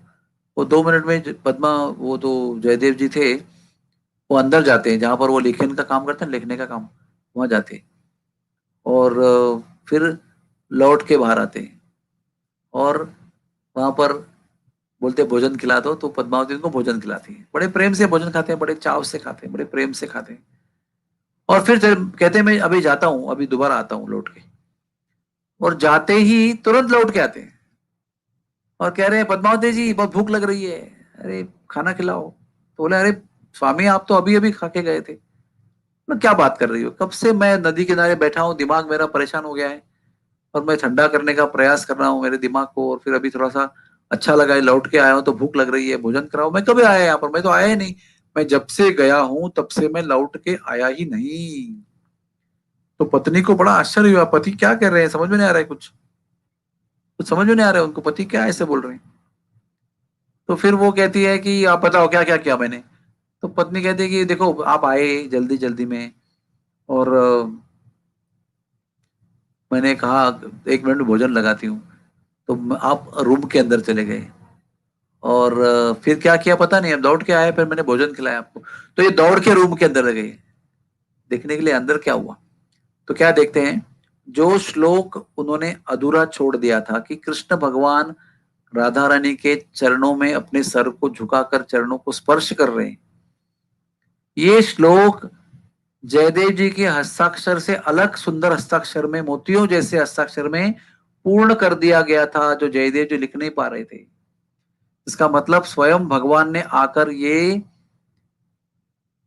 वो 2 मिनट में पद्मा, वो तो जयदेव जी थे, वो अंदर जाते हैं जहां पर वो लेखन का काम करते हैं, लिखने का काम, वहां जाते हैं और फिर लौट के बाहर आते हैं और वहां पर बोलते भोजन खिला दो, तो पद्मावती उनको भोजन खिलाती है, बड़े प्रेम से भोजन खाते हैं, बड़े चाव से खाते हैं, बड़े प्रेम से खाते हैं। और फिर कहते हैं मैं अभी जाता हूँ, अभी दोबारा आता हूँ लौट के। और जाते ही तुरंत लौट के आते हैं और कह रहे हैं, पद्मावती जी बहुत भूख लग रही है, अरे खाना खिलाओ। तो बोले, अरे स्वामी आप तो अभी अभी खा के गए थे। मैं क्या बात कर रही हो, कब से मैं नदी किनारे बैठा हूँ, दिमाग मेरा परेशान हो गया है और मैं ठंडा करने का प्रयास कर रहा हूँ मेरे दिमाग को, और फिर अभी थोड़ा सा अच्छा लगा है, लौट के आया हूँ तो भूख लग रही है, भोजन कराओ। मैं कभी आया यहाँ पर, मैं तो आया ही नहीं, मैं जब से गया हूँ तब से मैं लौट के आया ही नहीं। तो पत्नी को बड़ा आश्चर्य हुआ, पति क्या कर रहे हैं, समझ में नहीं आ रहा है कुछ, कुछ समझ में नहीं आ रहा है उनको, पति क्या ऐसे बोल रहे हैं। तो फिर वो कहती है कि आप बताओ क्या क्या किया मैंने। तो पत्नी कहती है कि देखो आप आए जल्दी जल्दी में और मैंने कहा 1 मिनट में भोजन लगाती हूँ, तो आप रूम के अंदर चले गए और फिर क्या किया पता नहीं, अब दौड़ के आए, फिर मैंने भोजन खिलाया आपको। तो ये दौड़ के रूम के अंदर गए देखने के लिए अंदर क्या हुआ। तो क्या देखते हैं, जो श्लोक उन्होंने अधूरा छोड़ दिया था कि कृष्ण भगवान राधा रानी के चरणों में अपने सर को झुकाकर चरणों को स्पर्श कर रहे हैं, ये श्लोक जयदेव जी के हस्ताक्षर से अलग सुंदर हस्ताक्षर में, मोतियों जैसे हस्ताक्षर में पूर्ण कर दिया गया था, जो जयदेव जी लिख नहीं पा रहे थे। इसका मतलब स्वयं भगवान ने आकर ये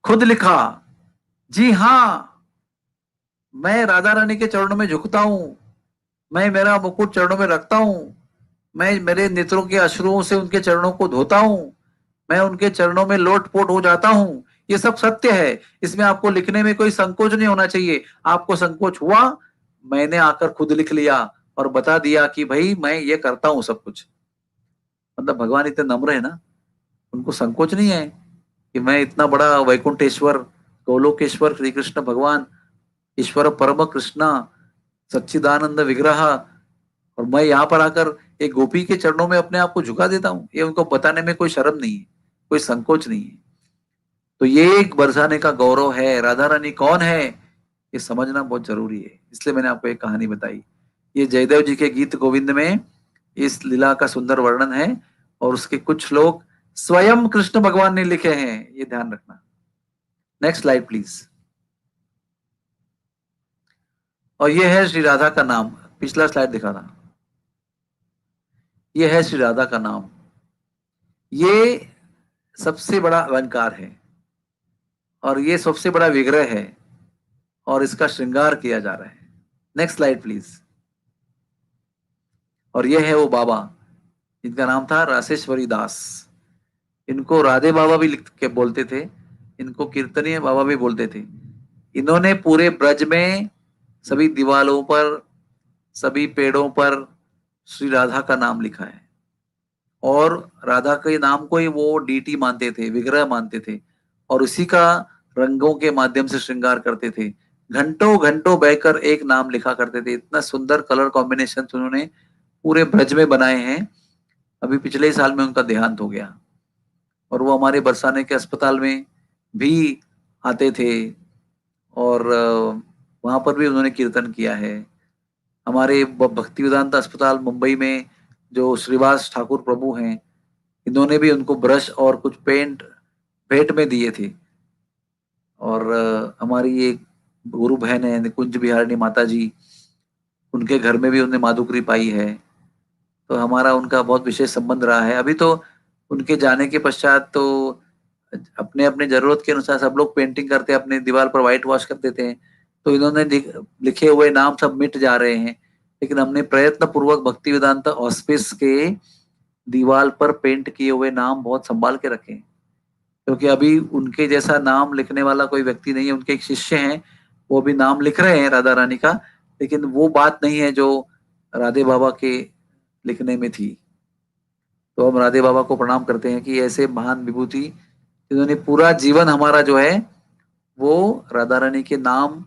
खुद लिखा, जी हाँ मैं राधा रानी के चरणों में झुकता हूं, मैं मेरा मुकुट चरणों में रखता हूं, मैं मेरे नेत्रों के अश्रुओं से उनके चरणों को धोता हूं, मैं उनके चरणों में लोटपोट हो जाता हूं। ये सब सत्य है, इसमें आपको लिखने में कोई संकोच नहीं होना चाहिए। आपको संकोच हुआ, मैंने आकर खुद लिख लिया और बता दिया कि भाई मैं ये करता हूं सब कुछ। मतलब भगवान इतने नम्र है ना, उनको संकोच नहीं है कि मैं इतना बड़ा वैकुंठेश्वर, गोलोकेश्वर श्री कृष्ण भगवान, ईश्वर परम कृष्णा, सच्चिदानंद विग्रह, और मैं यहाँ पर आकर एक गोपी के चरणों में अपने आप को झुका देता हूँ। ये उनको बताने में कोई शर्म नहीं है, कोई संकोच नहीं है। तो ये एक बरसाने का गौरव है। राधा रानी कौन है ये समझना बहुत जरूरी है, इसलिए मैंने आपको एक कहानी बताई। ये जयदेव जी के गीत गोविंद में इस लीला का सुंदर वर्णन है और उसके कुछ श्लोक स्वयं कृष्ण भगवान ने लिखे हैं, ये ध्यान रखना। Next slide please. और ये है श्री राधा का नाम, पिछला स्लाइड दिखा था, ये है श्री राधा का नाम। ये सबसे बड़ा अलंकार है और ये सबसे बड़ा विग्रह है और इसका श्रृंगार किया जा रहा है। Next slide please. और ये है वो बाबा, इनका नाम था रासेश्वरी दास। इनको राधे बाबा भी लिख के बोलते थे, इनको कीर्तनीय बाबा भी बोलते थे। इन्होंने पूरे ब्रज में सभी दीवालों पर, सभी पेड़ों पर श्री राधा का नाम लिखा है और राधा के नाम को ही वो डीटी मानते थे, विग्रह मानते थे और उसी का रंगों के माध्यम से श्रृंगार करते थे। घंटों घंटों बहकर एक नाम लिखा करते थे। इतना सुंदर कलर कॉम्बिनेशन उन्होंने पूरे ब्रज में बनाए हैं। अभी पिछले साल में उनका देहांत हो गया और वो हमारे बरसाने के अस्पताल में भी आते थे और वहां पर भी उन्होंने कीर्तन किया है। हमारे भक्ति वेदांत अस्पताल मुंबई में जो श्रीवास ठाकुर प्रभु हैं, इन्होंने भी उनको ब्रश और कुछ पेंट भेंट में दिए थे। और हमारी एक गुरु बहन है निकुंज बिहारिणी माता जी, उनके घर में भी उन्होंने माधुकरी पाई है। तो हमारा उनका बहुत विशेष संबंध रहा है। अभी तो उनके जाने के पश्चात तो अपने अपने जरूरत के अनुसार सब लोग पेंटिंग करते हैं, अपने दीवार पर व्हाइट वॉश कर देते हैं, तो इन्होंने लिखे हुए नाम सब मिट जा रहे हैं। लेकिन हमने प्रयत्न पूर्वक भक्ति वेदांत हॉस्पिस के दीवार पर पेंट किए हुए नाम बहुत संभाल के रखे हैं, क्योंकि अभी उनके जैसा नाम लिखने वाला कोई व्यक्ति नहीं है। उनके एक शिष्य हैं, वो भी नाम लिख रहे हैं राधा रानी का, लेकिन वो बात नहीं है जो राधे बाबा के लिखने में थी। तो हम राधे बाबा को प्रणाम करते हैं कि ऐसे महान विभूति जिन्होंने पूरा जीवन हमारा जो है वो राधा रानी के नाम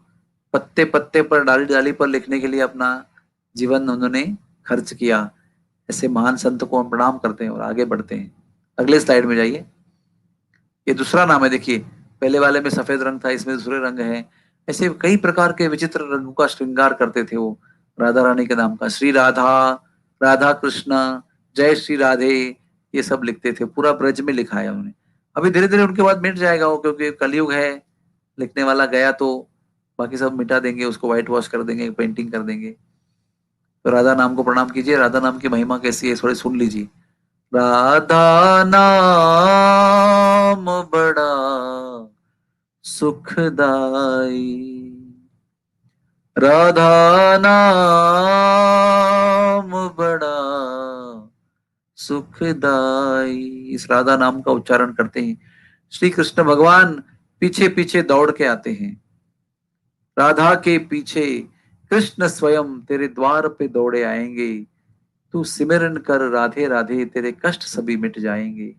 पत्ते पत्ते पर, डाली डाली पर लिखने के लिए अपना जीवन उन्होंने खर्च किया। ऐसे महान संत को हम प्रणाम करते हैं और आगे बढ़ते हैं। अगले स्लाइड में जाइए। ये दूसरा नाम है, देखिए पहले वाले में सफेद रंग था, इसमें दूसरे रंग है। ऐसे कई प्रकार के विचित्र रंगों का श्रृंगार करते थे वो राधा रानी के नाम का। श्री राधा, राधा कृष्ण, जय श्री राधे, ये सब लिखते थे। पूरा ब्रज में लिखा है उन्होंने। अभी धीरे धीरे उनके बाद मिट जाएगा वो, क्योंकि कलयुग है, लिखने वाला गया तो बाकी सब मिटा देंगे, उसको व्हाइट वॉश कर देंगे, पेंटिंग कर देंगे। तो राधा नाम को प्रणाम कीजिए। राधा नाम की महिमा कैसी है थोड़ी सुन लीजिए। राधा नाम बड़ा सुखदाई, राधा नाम बड़ा सुखदाई। इस राधा नाम का उच्चारण करते हैं श्री कृष्ण भगवान पीछे पीछे दौड़ के आते हैं। राधा के पीछे कृष्ण स्वयं तेरे द्वार पे दौड़े आएंगे। तू सिमरन कर राधे राधे, तेरे कष्ट सभी मिट जाएंगे।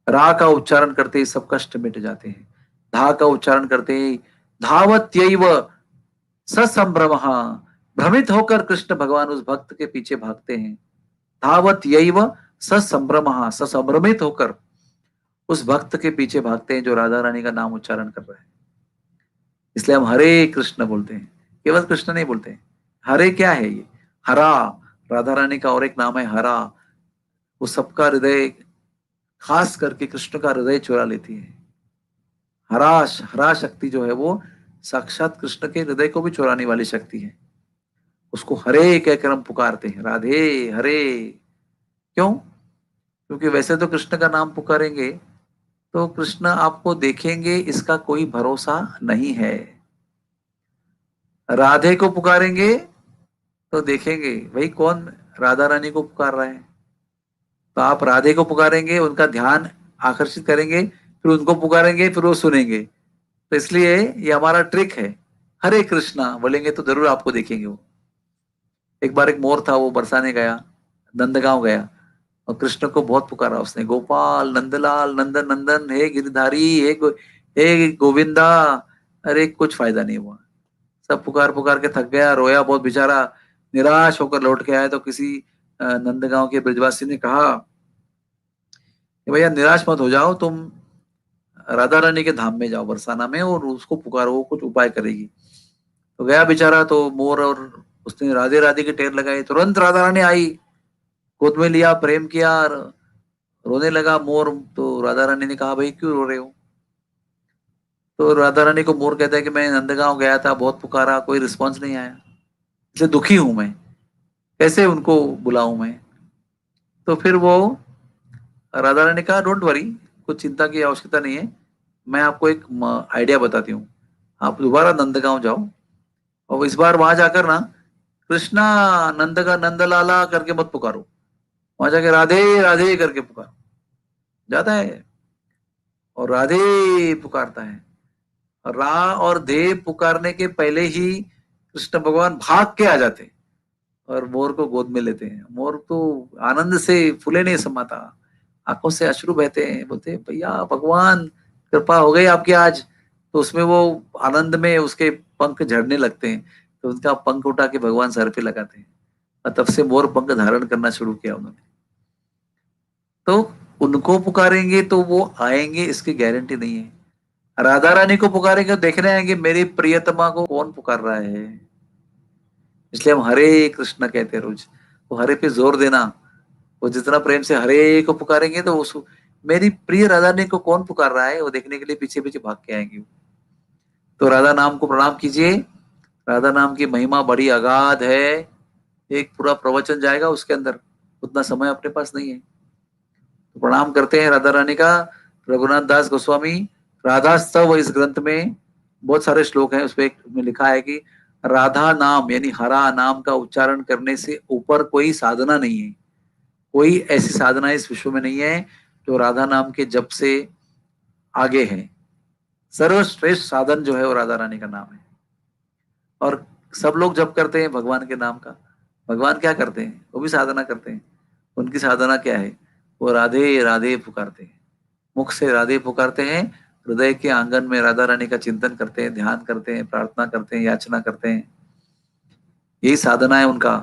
रा का उच्चारण करते ही सब कष्ट मिट जाते हैं। धा का उच्चारण करते ही धावत्यैव ससंभ्रम, भ्रमित होकर कृष्ण भगवान उस भक्त के पीछे भागते हैं। धावत्यैव ससंभ्रम, ससंभ्रमित होकर उस भक्त के पीछे भागते हैं जो राधा रानी का नाम उच्चारण कर रहा है। इसलिए हम हरे कृष्ण बोलते हैं, केवल कृष्ण नहीं बोलते हैं। हरे क्या है ये? हरा, राधा रानी का और एक नाम है हरा। वो सबका हृदय, खास करके कृष्ण का हृदय चुरा लेती है। हरा, हरा शक्ति जो है वो साक्षात कृष्ण के हृदय को भी चुराने वाली शक्ति है। उसको हरे कहकर हम पुकारते हैं, राधे हरे। क्यों? क्योंकि वैसे तो कृष्ण का नाम पुकारेंगे तो कृष्ण आपको देखेंगे, इसका कोई भरोसा नहीं है। राधे को पुकारेंगे तो देखेंगे भाई कौन राधा रानी को पुकार रहा है। तो आप राधे को पुकारेंगे, उनका ध्यान आकर्षित करेंगे, फिर उनको पुकारेंगे, फिर वो सुनेंगे। तो इसलिए ये हमारा ट्रिक है। हरे कृष्णा बोलेंगे तो जरूर आपको देखेंगे वो। एक बार एक मोर था, वो बरसाने गया, नंदगांव गया, और कृष्ण को बहुत पुकारा उसने, गोपाल नंदलाल नंदन नंदन, हे गिरधारी, हे गोविंदा। अरे कुछ फायदा नहीं हुआ। सब पुकार पुकार के थक गया, रोया बहुत बेचारा, निराश होकर लौट के आया। तो किसी नंदगांव के ब्रजवासी ने कहा कि भैया निराश मत हो जाओ, तुम राधा रानी के धाम में जाओ बरसाना में, और उसको पुकारो, वो कुछ उपाय करेगी। तो गया बेचारा, तो मोर, और उसने राधे राधे की टेर लगाई। तुरंत राधा रानी आई, गोद में लिया, प्रेम किया, और रोने लगा मोर। तो राधा रानी ने कहा भाई क्यों रो रहे हो? तो राधा रानी को मोर कहता है कि मैं नंदगांव गया था, बहुत पुकारा, कोई रिस्पॉन्स नहीं आया, इसलिए दुखी हूं मैं, कैसे उनको बुलाऊं मैं? तो फिर वो राधा रानी ने कहा डोंट वरी, कुछ चिंता की आवश्यकता नहीं है, मैं आपको एक आइडिया बताती हूँ। आप दोबारा नंदगांव जाओ, और इस बार वहां जाकर ना कृष्णा नंद का नंदलाला करके मत पुकारो, वहां जाके राधे राधे करके पुकारो। जाता है और राधे पुकारता है, रा और धे पुकारने के पहले ही कृष्ण भगवान भाग के आ जाते और मोर को गोद में लेते हैं। मोर तो आनंद से फूले नहीं समाता, आंखों से अश्रु बहते हैं, बोलते हैं भैया भगवान कृपा हो गई आपकी आज। तो उसमें वो आनंद में उसके पंख झड़ने लगते हैं, तो उनका पंख उठा के भगवान सर पे लगाते हैं, और तब से मोर पंख धारण करना शुरू किया उन्होंने। तो उनको पुकारेंगे तो वो आएंगे, इसकी गारंटी नहीं है। राधा रानी को पुकारेंगे तो देखने आएंगे मेरी प्रियतमा को कौन पुकार रहा है। इसलिए हम हरे कृष्ण कहते हैं रोज। वो हरे पे जोर देना, वो जितना प्रेम से हरे को पुकारेंगे तो उस मेरी प्रिय राधा रानी को कौन पुकार रहा है वो देखने के लिए पीछे पीछे भाग के आएंगे। तो राधा नाम को प्रणाम कीजिए। राधा नाम की महिमा बड़ी अगाध है, एक पूरा प्रवचन जाएगा उसके अंदर, उतना समय अपने पास नहीं है। तो प्रणाम करते हैं राधा रानी का। रघुनाथ दास गोस्वामी राधा स्तव, इस ग्रंथ में बहुत सारे श्लोक हैं, उसमें में लिखा है कि राधा नाम यानी हरा नाम का उच्चारण करने से ऊपर कोई साधना नहीं है। कोई ऐसी साधना इस विश्व में नहीं है जो राधा नाम के जप से आगे है। सर्वश्रेष्ठ साधन जो है वो राधा रानी का नाम है। और सब लोग जप करते हैं भगवान के नाम का, भगवान क्या करते हैं? वो भी साधना करते हैं। उनकी साधना क्या है? वो राधे राधे पुकारते हैं, मुख से राधे पुकारते हैं, हृदय के आंगन में राधा रानी का चिंतन करते हैं, ध्यान करते हैं, प्रार्थना करते हैं, याचना करते हैं। यही साधना है उनका।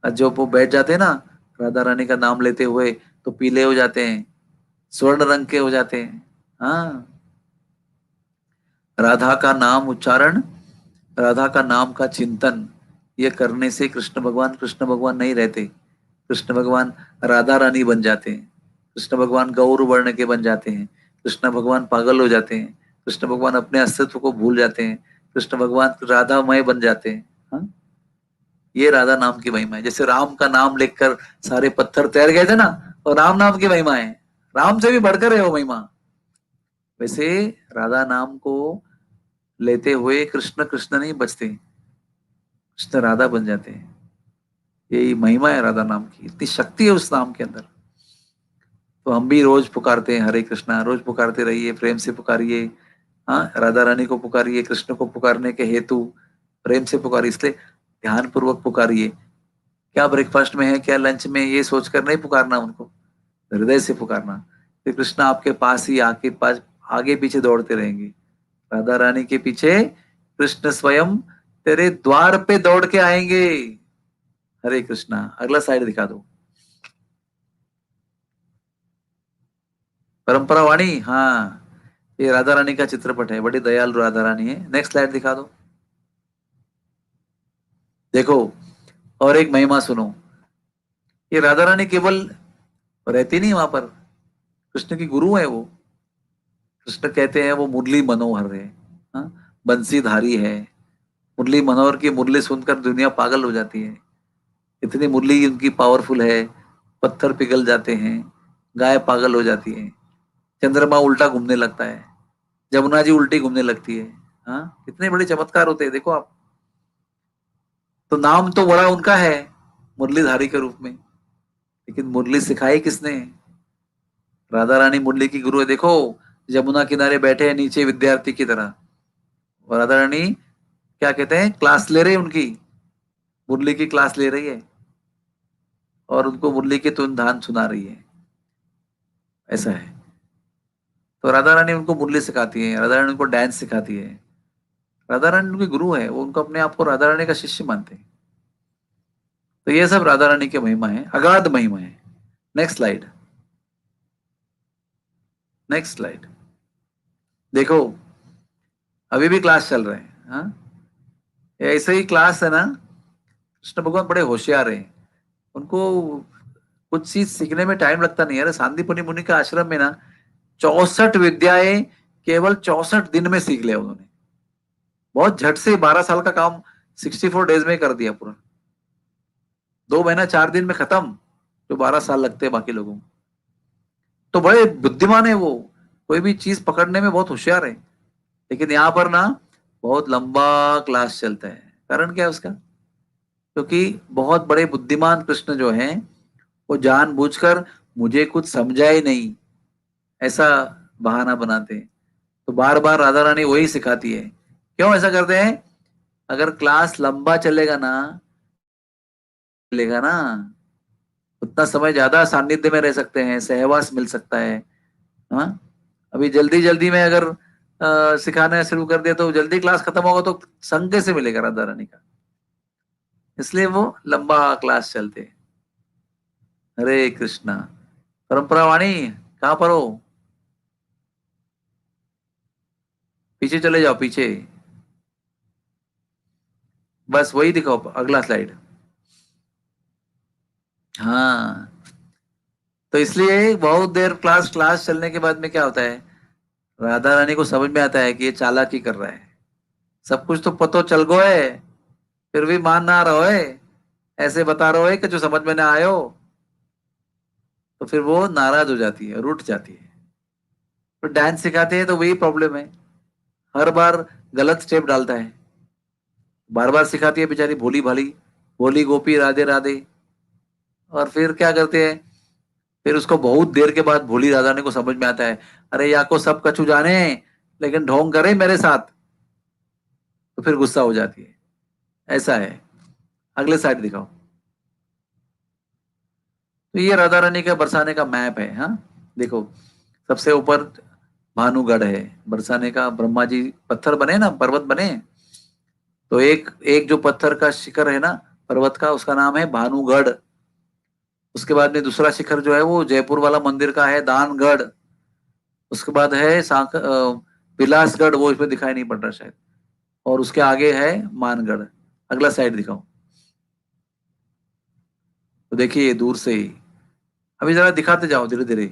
और जो वो बैठ जाते हैं ना राधा रानी का नाम लेते हुए, तो पीले हो जाते हैं, स्वर्ण रंग के हो जाते हैं। हाँ, राधा का नाम उच्चारण, राधा का नाम का चिंतन, ये करने से कृष्ण भगवान नहीं रहते। कृष्ण भगवान राधा रानी बन जाते हैं, कृष्ण भगवान गौर वर्ण के बन जाते हैं, कृष्ण भगवान पागल हो जाते हैं, कृष्ण भगवान अपने अस्तित्व को भूल जाते हैं, कृष्ण भगवान राधामय बन जाते हैं। हाँ? ये राधा नाम की महिमा है। जैसे राम का नाम लेकर सारे पत्थर तैर गए थे ना, और राम नाम की महिमा है। राम से भी बढ़कर है वो महिमा। वैसे राधा नाम को लेते हुए कृष्ण कृष्ण नहीं बचते, कृष्ण राधा बन जाते हैं। यही महिमा है राधा नाम की, इतनी शक्ति है उस नाम के अंदर। तो हम भी रोज पुकारते हैं हरे कृष्णा, रोज पुकारते रहिए, प्रेम से पुकारिए। हाँ, राधा रानी को पुकारिए, कृष्ण को पुकारने के हेतु प्रेम से पुकारिए, इसलिए ध्यान पूर्वक पुकारिए। क्या ब्रेकफास्ट में है, क्या लंच में, ये सोचकर नहीं पुकारना उनको, हृदय से पुकारना। फिर कृष्ण आपके पास ही आके पास आगे पीछे दौड़ते रहेंगे। राधा रानी के पीछे कृष्ण स्वयं तेरे द्वार पे दौड़ के आएंगे। हरे कृष्णा। अगला साइड दिखा दो। परंपरा वाणी, हाँ, ये राधा रानी का चित्रपट है, बड़ी दयालु राधा रानी है। नेक्स्ट स्लाइड दिखा दो। देखो, और एक महिमा सुनो। ये राधा रानी केवल रहती नहीं वहां पर, कृष्ण की गुरु है वो। कृष्ण कहते हैं वो मुरली मनोहर है, हाँ? बंसीधारी है। मुरली मनोहर की मुरली सुनकर दुनिया पागल हो जाती है, इतनी मुरली उनकी पावरफुल है। पत्थर पिघल जाते हैं, गाय पागल हो जाती है, चंद्रमा उल्टा घूमने लगता है, जमुना जी उल्टी घूमने लगती है। हाँ, कितने बड़े चमत्कार होते हैं देखो आप। तो नाम तो बड़ा उनका है मुरलीधारी के रूप में, लेकिन मुरली सिखाई किसने? राधा रानी मुरली की गुरु है। देखो, यमुना किनारे बैठे हैं नीचे विद्यार्थी की तरह, और राधा रानी क्या कहते हैं, क्लास ले रही है उनकी, मुरली की क्लास ले रही है, और उनको मुरली की धुन धान सुना रही है। ऐसा है। तो राधा रानी उनको मुरली सिखाती है, राधा रानी उनको डांस सिखाती है। राधा रानी उनकी गुरु है, वो उनको अपने आप को राधा रानी का शिष्य मानते हैं। तो ये सब राधा रानी की महिमा है, अगाध महिमा है। Next slide. Next slide. देखो, अभी भी क्लास चल रहे हैं। हाँ, ऐसे ही क्लास है ना। कृष्ण भगवान बड़े होशियार हैं, उनको कुछ चीज सीखने में टाइम लगता नहीं है। अरे सांदीपनि मुनि के आश्रम में ना 64 विद्याएं केवल 64 दिन में सीख लिया उन्होंने। बहुत झट से 12 साल का काम 64 डेज में कर दिया पूरा। 2 महीना 4 दिन में खत्म, जो 12 साल लगते हैं बाकी लोगों को। तो बड़े बुद्धिमान है वो, कोई भी चीज पकड़ने में बहुत होशियार है। लेकिन यहाँ पर ना बहुत लंबा क्लास चलता है। कारण क्या है उसका? क्योंकि बहुत बड़े बुद्धिमान कृष्ण जो हैं, वो जानबूझकर मुझे कुछ समझा ही नहीं ऐसा बहाना बनाते हैं। तो बार बार राधा रानी वही सिखाती है। क्यों ऐसा करते हैं? अगर क्लास लंबा चलेगा ना, चलेगा ना, उतना समय ज्यादा सानिध्य में रह सकते हैं, सहवास मिल सकता है। हाँ, अभी जल्दी जल्दी में अगर सिखाना शुरू कर दिया तो जल्दी क्लास खत्म होगा, तो संग कैसे मिलेगा राधा रानी का? इसलिए वो लंबा क्लास चलते हैं। हरे कृष्णा। परंपरा वाणी कहाँ पर हो? पीछे चले जाओ, पीछे। बस वही दिखाओ, अगला स्लाइड। हाँ, तो इसलिए बहुत देर क्लास क्लास चलने के बाद में क्या होता है, राधा रानी को समझ में आता है कि ये चालाकी कर रहा है। सब कुछ तो पतो चल गो है, फिर भी मान ना रहो है, ऐसे बता रहे हो है कि जो समझ में ना आयो। तो फिर वो नाराज हो जाती है, रूठ जाती है। तो डांस सिखाते हैं तो वही प्रॉब्लम है, हर बार गलत स्टेप डालता है। बार बार सिखाती है बेचारी भोली भाली, भोली गोपी राधे राधे। और फिर क्या करते हैं, फिर उसको बहुत देर के बाद भोली राधा रानी को समझ में आता है, अरे या को सब कछु जाने, लेकिन ढोंग करे मेरे साथ। तो फिर गुस्सा हो जाती है। ऐसा है। अगले साइड दिखाओ। तो ये राधा रानी का बरसाने का मैप है। हाँ, देखो सबसे ऊपर भानुगढ़ है बरसाने का। ब्रह्मा जी पत्थर बने ना, पर्वत बने, तो एक एक जो पत्थर का शिखर है ना पर्वत का, उसका नाम है भानुगढ़। उसके बाद में दूसरा शिखर जो है वो जयपुर वाला मंदिर का है दानगढ़। उसके बाद है विलासगढ़, वो इसमें दिखाई नहीं पड़ रहा शायद। और उसके आगे है मानगढ़। अगला साइड दिखाओ। तो देखिए दूर से ही, अभी जरा दिखाते जाओ धीरे धीरे।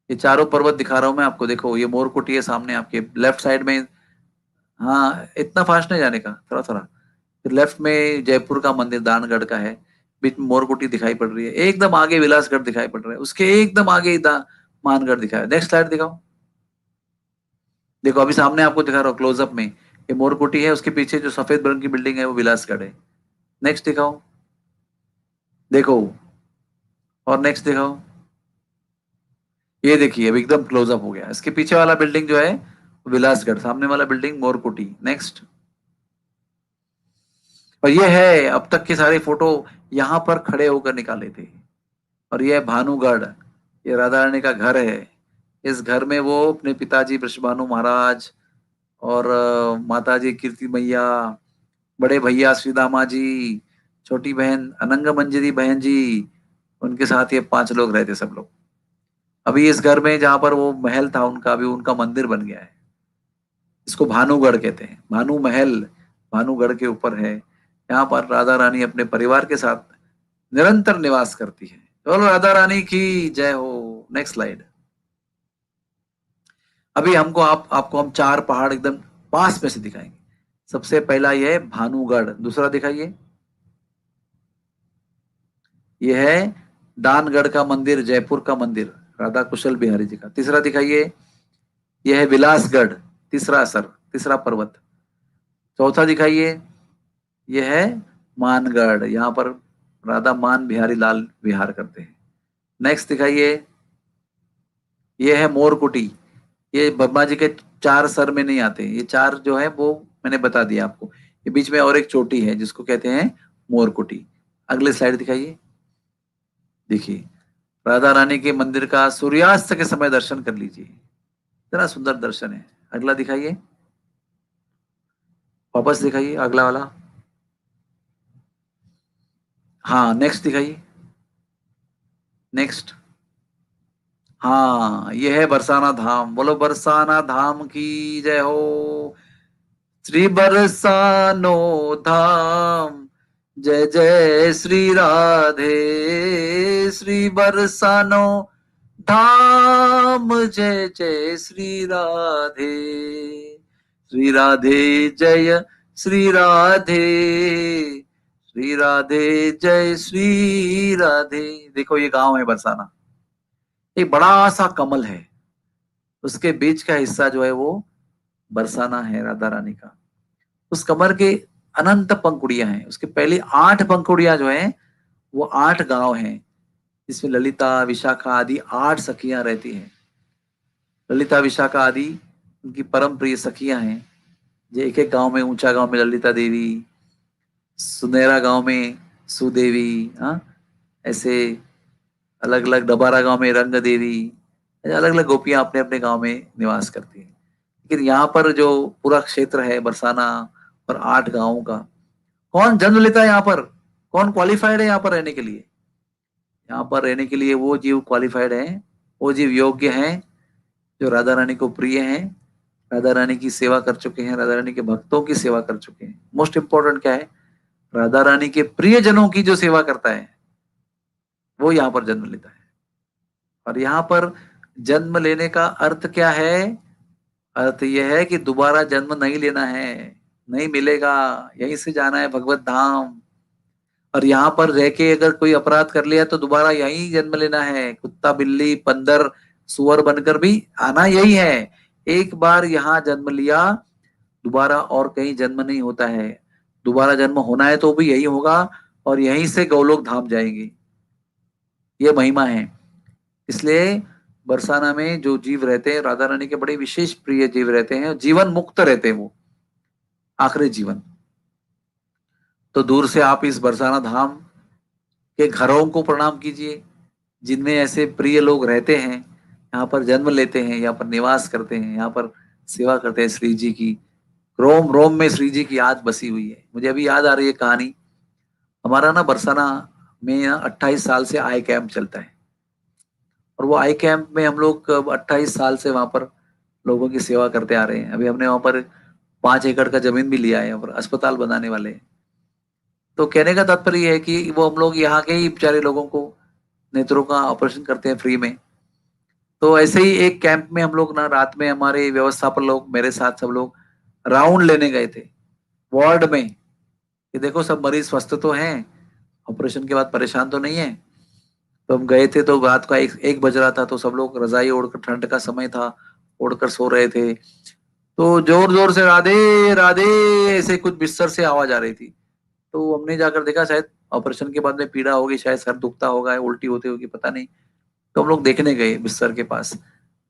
ये चारों पर्वत दिखा रहा हूं मैं आपको। देखो ये मोरकुटी है सामने आपके लेफ्ट साइड में। हाँ, इतना फास्ट नहीं जाने का, थोड़ा थोड़ा। फिर लेफ्ट में जयपुर का मंदिर दानगढ़ का है। बीच में मोरकुटी दिखाई पड़ रही है। एकदम आगे विलासगढ़ दिखाई पड़ रहा है। उसके एकदम आगे मानगढ़ दिखाया। नेक्स्ट स्लाइड दिखाओ। देखो अभी सामने आपको दिखा रहा हूँ क्लोजअप में, ये मोरकुटी है, उसके पीछे जो सफेद रंग की बिल्डिंग है वो विलासगढ़ है। नेक्स्ट दिखाओ। देखो, और नेक्स्ट दिखाओ। ये देखिए अब एकदम क्लोजअप हो गया। इसके पीछे वाला बिल्डिंग जो है विलासगढ़, सामने वाला बिल्डिंग मोरकुटी। नेक्स्ट। और ये है अब तक के सारे फोटो यहाँ पर खड़े होकर निकाले थे। और ये है भानुगढ़, ये राधा रानी का घर है। इस घर में वो अपने पिताजी वृषभानु महाराज और माताजी कीर्ति मैया, बड़े भैया श्रीदामा जी, छोटी बहन अनंग मंजरी बहन जी, उनके साथ ये 5 लोग रहते सब लोग। अभी इस घर में जहां पर वो महल था उनका, अभी उनका मंदिर बन गया है। इसको भानुगढ़ कहते हैं, भानु महल भानुगढ़ के ऊपर है। यहाँ पर राधा रानी अपने परिवार के साथ निरंतर निवास करती है। चलो राधा रानी की जय हो। Next slide. अभी हमको आपको हम 4 पहाड़ एकदम पास में से दिखाएंगे। सबसे पहला ये है भानुगढ़। दूसरा दिखाइए, ये है दानगढ़ का मंदिर, जयपुर का मंदिर राधा कुशल बिहारी जी का। तीसरा दिखाइए, यह है विलासगढ़, तीसरा असर, तीसरा पर्वत। चौथा दिखाइए, यह है मानगढ़, यहाँ पर राधा मान बिहारी लाल विहार करते हैं। नेक्स्ट दिखाइए, यह है मोरकुटी। ये ब्रह्मा जी के 4 सर में नहीं आते, ये 4 जो है वो मैंने बता दिया आपको। ये बीच में और एक चोटी है जिसको कहते हैं मोरकुटी। अगले स्लाइड दिखाइए। देखिए राधा रानी के मंदिर का सूर्यास्त के समय दर्शन कर लीजिए, इतना सुंदर दर्शन है। अगला दिखाइए, वापस दिखाइए अगला वाला। हाँ नेक्स्ट दिखाइए, नेक्स्ट। हाँ ये है बरसाना धाम। बोलो बरसाना धाम की जय हो। श्री बरसानो धाम, जय जय श्री राधे। श्री बरसानो धाम, जय जय श्री राधे। श्री राधे जय श्री राधे। श्री राधे जय श्री राधे। देखो ये गांव है बरसाना, एक बड़ा सा कमल है, उसके बीच का हिस्सा जो है वो बरसाना है राधा रानी का। उस कमल के अनंत पंखुड़ियां हैं। उसके पहले 8 पंखुड़ियां जो हैं वो 8 गांव हैं, जिसमें ललिता विशाखा आदि 8 सखियां रहती हैं। ललिता विशाखा आदि उनकी परम प्रिय सखियां हैं। जो एक एक गांव में, ऊंचा गांव में ललिता देवी, सुनेरा गांव में सुदेवी, हाँ ऐसे अलग अलग, डबारा गांव में रंग देवी, अलग अलग गोपियां अपने अपने गांव में निवास करती हैं। लेकिन यहाँ पर जो पूरा क्षेत्र है बरसाना और 8 गांवों का, कौन जन्म लेता है यहाँ पर, कौन क्वालिफाइड है यहाँ पर रहने के लिए? यहाँ पर रहने के लिए वो जीव क्वालिफाइड है, वो जीव योग्य हैं जो राधा रानी को प्रिय हैं, राधा रानी की सेवा कर चुके हैं, राधा रानी के भक्तों की सेवा कर चुके हैं। मोस्ट इंपॉर्टेंट क्या है, राधा रानी के प्रियजनों की जो सेवा करता है वो यहाँ पर जन्म लेता है। और यहाँ पर जन्म लेने का अर्थ क्या है? अर्थ यह है कि दोबारा जन्म नहीं लेना है, नहीं मिलेगा, यहीं से जाना है भगवत धाम। और यहाँ पर रह के अगर कोई अपराध कर लिया तो दोबारा यहीं जन्म लेना है, कुत्ता बिल्ली बंदर सुअर बनकर भी आना यही है। एक बार यहाँ जन्म लिया, दोबारा और कहीं जन्म नहीं होता है। दोबारा जन्म होना है तो भी यही होगा, और यहीं से गौलोक धाम जाएंगे। ये महिमा है। इसलिए बरसाना में जो जीव रहते हैं राधा रानी के बड़े विशेष प्रिय जीव रहते हैं, जीवन मुक्त रहते हैं वो आखिरी जीवन। तो दूर से आप इस बरसाना धाम के घरों को प्रणाम कीजिए, जिनमें ऐसे प्रिय लोग रहते हैं, यहाँ पर जन्म लेते हैं, यहाँ पर निवास करते हैं, यहाँ पर सेवा करते हैं श्री जी की। रोम रोम में श्री जी की याद बसी हुई है। मुझे अभी याद आ रही है कहानी। हमारा ना बरसाना में 28 साल से आई कैंप चलता है, और वो आई कैंप में हम लोग 28 साल से वहां पर लोगों की सेवा करते आ रहे हैं। अभी हमने वहां पर 5 एकड़ का जमीन भी लिया है और अस्पताल बनाने वाले हैं। तो कहने का तात्पर्य ये है कि वो हम लोग यहाँ के ही बेचारे लोगों को नेत्रों का ऑपरेशन करते हैं फ्री में। तो ऐसे ही एक कैंप में हम लोग ना रात में, हमारे व्यवस्थापक लोग मेरे साथ सब लोग राउंड लेने गए थे वार्ड में, कि देखो सब मरीज स्वस्थ तो हैं, ऑपरेशन के बाद परेशान तो नहीं है। तो हम गए थे तो रात का एक बज रहा था, तो सब लोग रजाई ओढ़कर, ठंड का समय था, ओढ़कर सो रहे थे। तो जोर जोर से राधे राधे ऐसे कुछ बिस्तर से आवाज आ रही थी। तो हमने जाकर देखा, शायद ऑपरेशन के बाद में पीड़ा होगी, शायद सर दुखता होगा, उल्टी होती होगी, पता नहीं। तो हम लोग देखने गए बिस्तर के पास।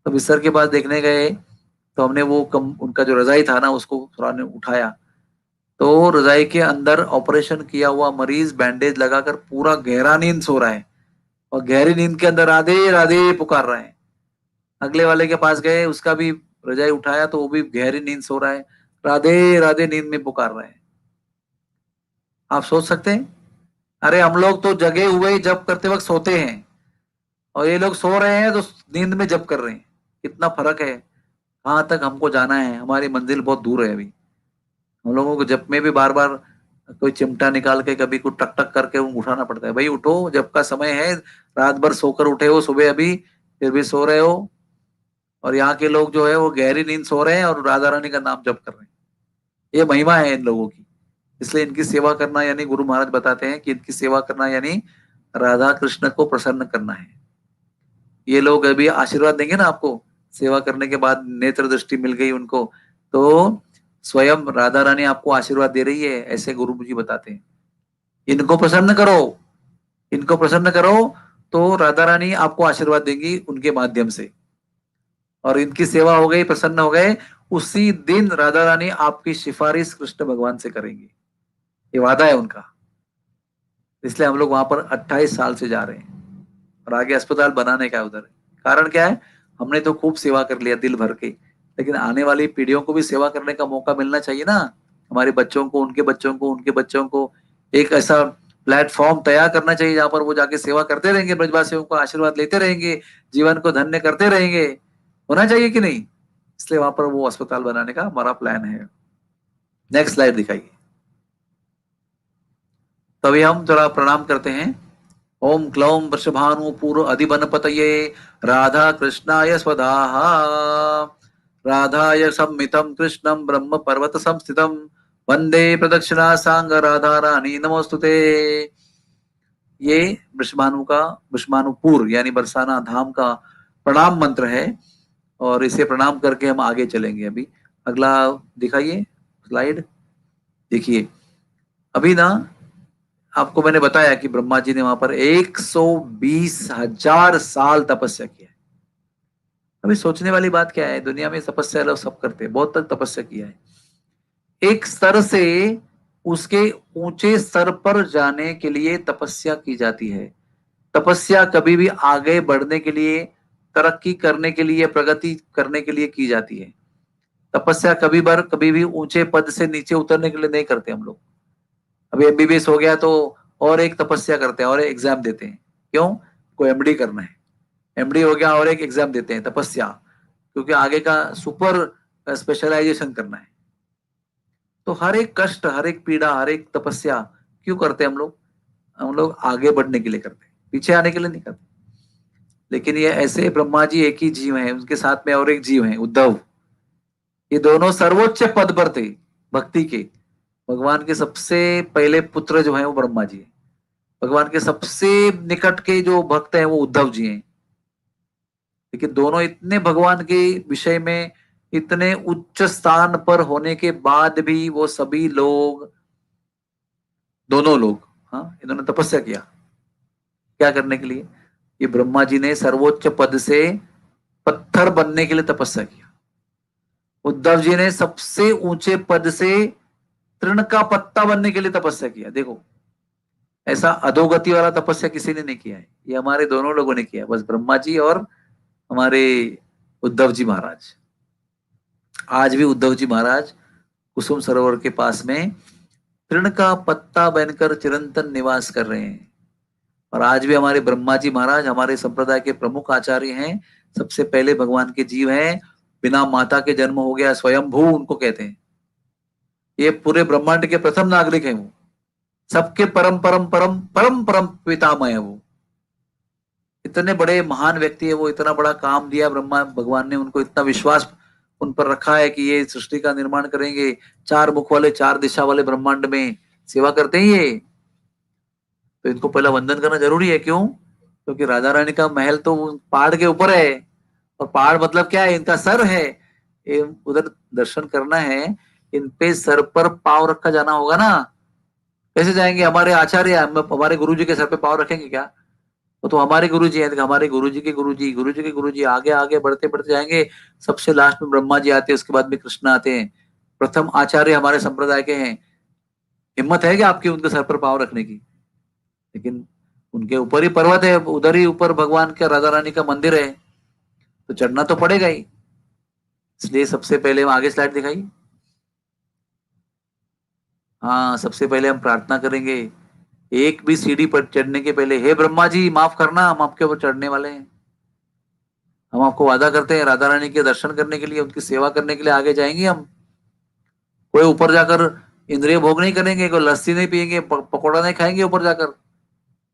तो बिस्तर के पास देखने गए, तो हमने वो उनका जो रजाई था ना, उसको थोड़ा ने उठाया, तो रजाई के अंदर ऑपरेशन किया हुआ मरीज बैंडेज लगाकर पूरा गहरा नींद सो रहा है, और गहरी नींद के अंदर राधे राधे पुकार रहा है। अगले वाले के पास गए, उसका भी रजाई उठाया, तो वो भी गहरी नींद सो रहा है, राधे राधे नींद में पुकार रहा है। आप सोच सकते हैं, अरे हम लोग तो जगे हुए जप करते वक्त सोते हैं, और ये लोग सो रहे हैं तो नींद में जप कर रहे हैं। कितना फर्क है। कहाँ तक हमको जाना है, हमारी मंजिल बहुत दूर है अभी। हम लोगों को जप में भी बार बार कोई चिमटा निकाल के कभी कुछ टक टक करके उठाना पड़ता है। भाई उठो, जब का समय है, रात भर सोकर उठे हो, सुबह अभी फिर भी सो रहे हो। और यहाँ के लोग जो है वो गहरी नींद सो रहे हैं और राधा रानी का नाम जप कर रहे हैं। ये महिमा है इन लोगों की। इसलिए इनकी सेवा करना, यानी गुरु महाराज बताते हैं कि इनकी सेवा करना यानी राधा कृष्ण को प्रसन्न करना है। ये लोग अभी आशीर्वाद देंगे ना आपको, सेवा करने के बाद नेत्र दृष्टि मिल गई उनको, तो स्वयं राधा रानी आपको आशीर्वाद दे रही है, ऐसे गुरु जी बताते हैं। इनको प्रसन्न करो, इनको प्रसन्न करो, तो राधा रानी आपको आशीर्वाद देंगी उनके माध्यम से। और इनकी सेवा हो गई, प्रसन्न हो गए, उसी दिन राधा रानी आपकी सिफारिश कृष्ण भगवान से करेंगी। ये वादा है उनका। इसलिए हम लोग वहां पर 28 साल से जा रहे हैं, और आगे अस्पताल बनाने का उधर। कारण क्या है, हमने तो खूब सेवा कर लिया दिल भर के, लेकिन आने वाली पीढ़ियों को भी सेवा करने का मौका मिलना चाहिए ना। हमारे बच्चों को, उनके बच्चों को, उनके बच्चों को एक ऐसा प्लेटफॉर्म तैयार करना चाहिए जहां पर वो जाके सेवा करते रहेंगे, ब्रजवासियों को आशीर्वाद लेते रहेंगे, जीवन को धन्य करते रहेंगे। होना चाहिए कि नहीं। इसलिए वहां पर वो अस्पताल बनाने का हमारा प्लान है। नेक्स्ट स्लाइड दिखाइए। तभी हम जरा प्रणाम करते हैं। ओम क्लौम वृषभानु पूर्व अधिबनपतये राधा कृष्णाय स्वधाहा राधाय सम्मितं कृष्णं ब्रह्म पर्वत संस्थितं वंदे प्रदक्षिणा सांग राधा रानी नमोस्तुते। ये वृषभानुपुर यानी बरसाना धाम का प्रणाम मंत्र है, और इसे प्रणाम करके हम आगे चलेंगे। अभी अगला दिखाइए स्लाइड। देखिए, अभी ना आपको मैंने बताया कि ब्रह्मा जी ने वहां पर 120,000 साल तपस्या किया है। अभी सोचने वाली बात क्या है, दुनिया में तपस्या लोग सब करते हैं, बहुत तक तपस्या किया है। एक स्तर से उसके ऊंचे स्तर पर जाने के लिए तपस्या की जाती है। तपस्या कभी भी आगे बढ़ने के लिए, तरक्की करने के लिए, प्रगति करने के लिए की जाती है। तपस्या कभी भी ऊंचे पद से नीचे उतरने के लिए नहीं करते हम लोग। अभी एमबीबीएस हो गया तो और एक तपस्या करते हैं और एक एग्जाम देते हैं। क्यों? को एमडी करना है। एमडी हो गया और एक एग्जाम देते हैं, तपस्या, क्योंकि आगे का सुपर स्पेशलाइजेशन करना है। तो हर एक कष्ट, हर एक पीड़ा, हर एक तपस्या क्यों करते हैं हम लोग? हम लोग आगे बढ़ने के लिए करते हैं, पीछे आने के लिए नहीं करते। लेकिन ये ऐसे ब्रह्मा जी एक ही जीव हैं, उनके साथ में और एक जीव हैं उद्धव। ये दोनों सर्वोच्च पद पर थे भक्ति के। भगवान के सबसे पहले पुत्र जो है वो ब्रह्मा जी है। भगवान के सबसे निकट के जो भक्त हैं वो उद्धव जी हैं। लेकिन दोनों इतने भगवान के विषय में इतने उच्च स्थान पर होने के बाद भी वो सभी लोग, दोनों लोग, हाँ, इन्होंने तपस्या किया। क्या करने के लिए? ये ब्रह्मा जी ने सर्वोच्च पद से पत्थर बनने के लिए तपस्या किया। उद्धव जी ने सबसे ऊंचे पद से तृण का पत्ता बनने के लिए तपस्या किया। देखो, ऐसा अधोगति वाला तपस्या किसी ने नहीं किया है, ये हमारे दोनों लोगों ने किया, बस ब्रह्मा जी और हमारे उद्धव जी महाराज। आज भी उद्धव जी महाराज कुसुम सरोवर के पास में तृण का पत्ता बनकर चिरंतन निवास कर रहे हैं। और आज भी हमारे ब्रह्मा जी महाराज हमारे संप्रदाय के प्रमुख आचार्य हैं, सबसे पहले भगवान के जीव हैं, बिना माता के जन्म हो गया, स्वयंभू उनको कहते हैं। ये पूरे ब्रह्मांड के प्रथम नागरिक हैं वो, सबके परम परम परम परम परम पितामह है वो। इतने बड़े महान व्यक्ति है वो, इतना बड़ा काम दिया ब्रह्मा भगवान ने उनको, इतना विश्वास उन पर रखा है कि ये सृष्टि का निर्माण करेंगे। चार मुख वाले, चार दिशा वाले ब्रह्मांड में सेवा करते हैं ये, तो इनको पहला वंदन करना जरूरी है। क्यों? क्योंकि राधा रानी का महल तो पहाड़ के ऊपर है, और पहाड़ मतलब क्या है, इनका सर है, उधर दर्शन करना है, इन पे सर पर पांव रखा जाना होगा ना। कैसे जाएंगे? हमारे आचार्य हमारे गुरु जी के सर पे पांव रखेंगे क्या? वो तो हमारे गुरु जी हैं, हमारे गुरु जी के गुरु जी, गुरु जी के गुरु जी, आगे आगे बढ़ते बढ़ते जाएंगे, सबसे लास्ट में ब्रह्मा जी आते हैं, उसके बाद में कृष्ण आते हैं। प्रथम आचार्य हमारे संप्रदाय के हैं। हिम्मत है क्या आपकी उनके सर पर पांव रखने की? लेकिन उनके ऊपर ही पर्वत है, उधर ही ऊपर भगवान के राधा रानी का मंदिर है, तो चढ़ना तो पड़ेगा ही। इसलिए सबसे पहले हम आगे स्लाइड दिखाई। हाँ, सबसे पहले हम प्रार्थना करेंगे, एक भी सीढ़ी पर चढ़ने के पहले, हे ब्रह्मा जी माफ करना, हम आपके ऊपर चढ़ने वाले हैं। हम आपको वादा करते हैं राधा रानी के दर्शन करने के लिए, उनकी सेवा करने के लिए आगे जाएंगे हम। कोई ऊपर जाकर इंद्रिय भोग नहीं करेंगे, कोई लस्सी नहीं पियेंगे, पकौड़ा नहीं खाएंगे ऊपर जाकर,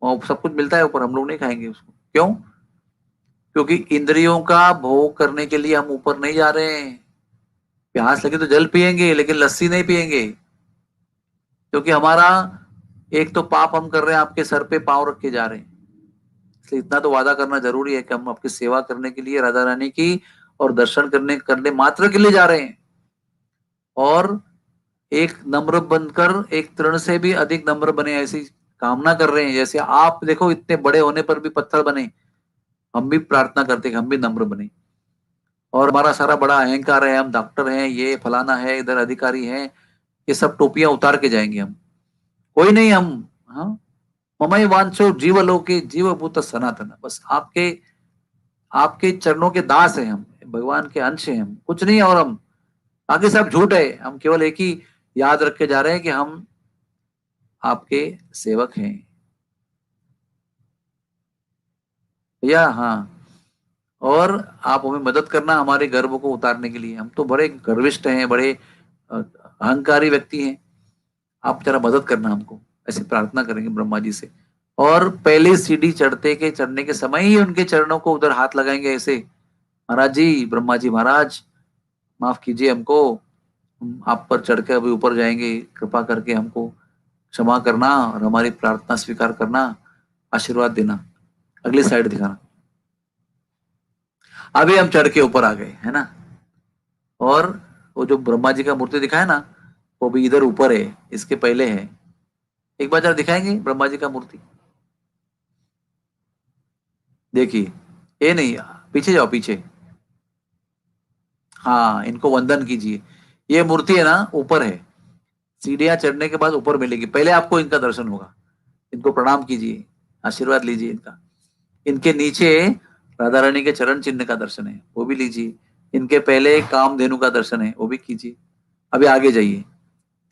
और सब कुछ मिलता है ऊपर, हम लोग नहीं खाएंगे उसको। क्यों? क्योंकि इंद्रियों का भोग करने के लिए हम ऊपर नहीं जा रहे हैं। प्यास लगे तो जल पियेंगे, लेकिन लस्सी नहीं पियेंगे, क्योंकि हमारा एक तो पाप हम कर रहे हैं, आपके सर पे पांव रख के जा रहे हैं। इसलिए इतना तो वादा करना जरूरी है कि हम आपकी सेवा करने के लिए राधा रानी की, और दर्शन करने मात्र के लिए जा रहे हैं। और एक नम्र बनकर एक तृण से भी अधिक नम्र बने, ऐसी कामना कर रहे हैं। जैसे आप देखो इतने बड़े होने पर भी पत्थर बने, हम भी प्रार्थना करते हैं कि हम भी नम्र बने। और हमारा सारा बड़ा अहंकार है, हम डॉक्टर हैं, ये फलाना है, इधर अधिकारी हैं, ये सब टोपियां उतार के जाएंगे हम। कोई नहीं हम, हाँ, ममई वांछो जीवलोके जीवभूत सनातन, बस आपके आपके चरणों के दास हैं हम, भगवान के अंश हैं हम, कुछ नहीं। और हम बाकी सब झूठ है, हम केवल एक ही याद रख के जा रहे हैं कि हम आपके सेवक हैं। या हाँ, और आप हमें मदद करना हमारे गर्व को उतारने के लिए, हम तो बड़े गर्विष्ठ हैं, बड़े अहंकारी व्यक्ति हैं, आप जरा मदद करना हमको, ऐसे प्रार्थना करेंगे ब्रह्मा जी से। और पहले सीढ़ी चढ़ने के समय ही उनके चरणों को उधर हाथ लगाएंगे ऐसे, महाराज जी, ब्रह्मा जी महाराज माफ कीजिए हमको, हम आप पर चढ़ के अभी ऊपर जाएंगे, कृपा करके हमको क्षमा करना और हमारी प्रार्थना स्वीकार करना, आशीर्वाद देना। अगली साइड दिखाना। अभी हम चढ़ के ऊपर आ गए, है ना। और वो जो ब्रह्मा जी का मूर्ति दिखाया ना, वो भी इधर ऊपर है, इसके पहले है। एक बार जरा दिखाएंगे ब्रह्मा जी का मूर्ति, देखिए। ये नहीं, पीछे जाओ, पीछे। हाँ, इनको वंदन कीजिए। ये मूर्ति है ना, ऊपर है, सीढ़ियां चढ़ने के बाद ऊपर मिलेगी, पहले आपको इनका दर्शन होगा। इनको प्रणाम कीजिए, आशीर्वाद लीजिए इनका। इनके नीचे राधा रानी के चरण चिन्ह का दर्शन है, वो भी लीजिए। इनके पहले कामधेनु का दर्शन है, वो भी कीजिए। अभी आगे जाइए,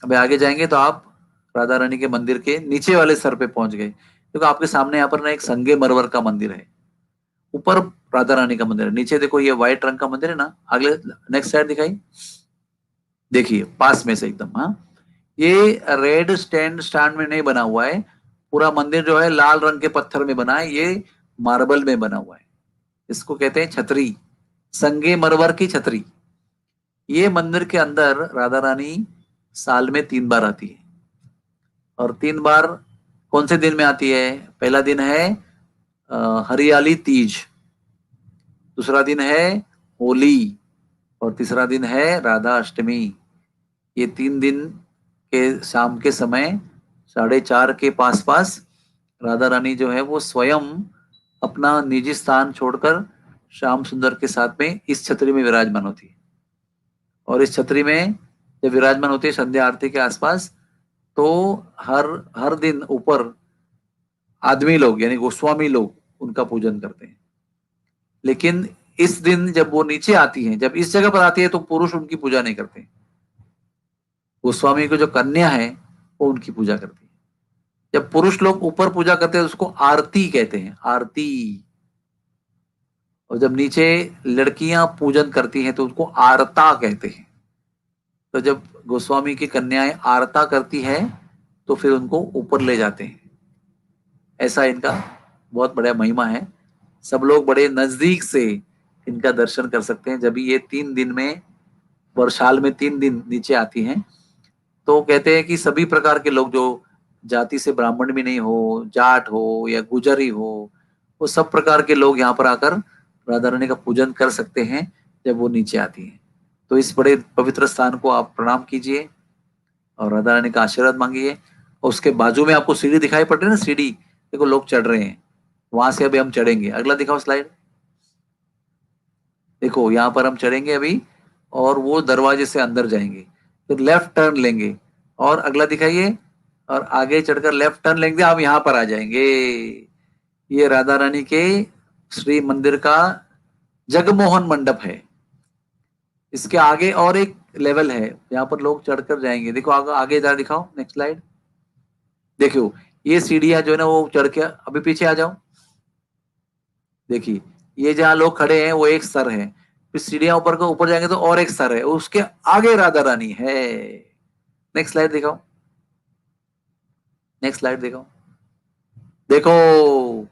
अभी आगे जाएंगे तो आप राधा रानी के मंदिर के नीचे वाले स्तर पे पहुंच गए, क्योंकि आपके सामने यहाँ पर ना एक संगे मरवर का मंदिर है, ऊपर राधा रानी का मंदिर है, नीचे देखो ये व्हाइट रंग का मंदिर है ना। अगले नेक्स्ट साइड दिखाई, देखिए पास में से एकदम। हाँ, ये रेड स्टैंड में नहीं बना हुआ है, पूरा मंदिर जो है लाल रंग के पत्थर में बना है, ये मार्बल में बना हुआ है। इसको कहते हैं छतरी, संगे मरवर की छतरी। ये मंदिर के अंदर राधा रानी साल में 3 बार आती है, और 3 बार कौन से दिन में आती है? पहला दिन है हरियाली तीज, दूसरा दिन है होली, और तीसरा दिन है राधा अष्टमी। ये 3 दिन के शाम के समय 4:30 के पास पास राधा रानी जो है वो स्वयं अपना निजी स्थान छोड़कर श्याम सुंदर के साथ में इस छतरी में विराजमान होती है। और इस छतरी में जब विराजमान होती है संध्या आरती के आसपास, तो हर हर दिन ऊपर आदमी लोग यानी गोस्वामी लोग उनका पूजन करते हैं। लेकिन इस दिन जब वो नीचे आती हैं, जब इस जगह पर आती है, तो पुरुष उनकी पूजा नहीं करते। गोस्वामी को जो कन्या है वो उनकी पूजा करती है। जब पुरुष लोग ऊपर पूजा करते हैं उसको आरती कहते हैं, आरती। और जब नीचे लड़कियां पूजन करती हैं तो उसको आरता कहते हैं। तो जब गोस्वामी की कन्याएं आरता करती है तो फिर उनको ऊपर ले जाते हैं। ऐसा इनका बहुत बड़ा महिमा है। सब लोग बड़े नजदीक से इनका दर्शन कर सकते हैं। जब ये 3 दिन में, वर्षाल में 3 दिन नीचे आती हैं, तो कहते हैं कि सभी प्रकार के लोग, जो जाति से ब्राह्मण भी नहीं हो, जाट हो या गुजरी हो, वो सब प्रकार के लोग यहाँ पर आकर राधा रानी का पूजन कर सकते हैं जब वो नीचे आती हैं। तो इस बड़े पवित्र स्थान को आप प्रणाम कीजिए और राधा रानी का आशीर्वाद मांगिए। और उसके बाजू में आपको सीढ़ी दिखाई पड़ रही है ना, सीढ़ी, देखो लोग चढ़ रहे हैं, वहां से अभी हम चढ़ेंगे। अगला दिखाओ स्लाइड। देखो यहाँ पर हम चढ़ेंगे अभी और वो दरवाजे से अंदर जाएंगे, फिर लेफ्ट टर्न लेंगे और अगला दिखाइए, और आगे चढ़कर लेफ्ट टर्न लेंगे, हम यहाँ पर आ जाएंगे। ये राधा रानी के श्री मंदिर का जगमोहन मंडप है। इसके आगे और एक लेवल है, यहाँ पर लोग चढ़कर जाएंगे। देखो आगे आगे जरा दिखाओ, नेक्स्ट स्लाइड। देखो ये सीढ़ियां जो है ना, वो चढ़ के अभी पीछे आ जाओ। देखिए ये जहाँ लोग खड़े हैं वो एक स्तर है, फिर सीढ़ियां ऊपर को ऊपर जाएंगे तो और एक स्तर है, उसके आगे राधा रानी है। नेक्स्ट स्लाइड दिखाओ, नेक्स्ट स्लाइड दिखाओ। देखो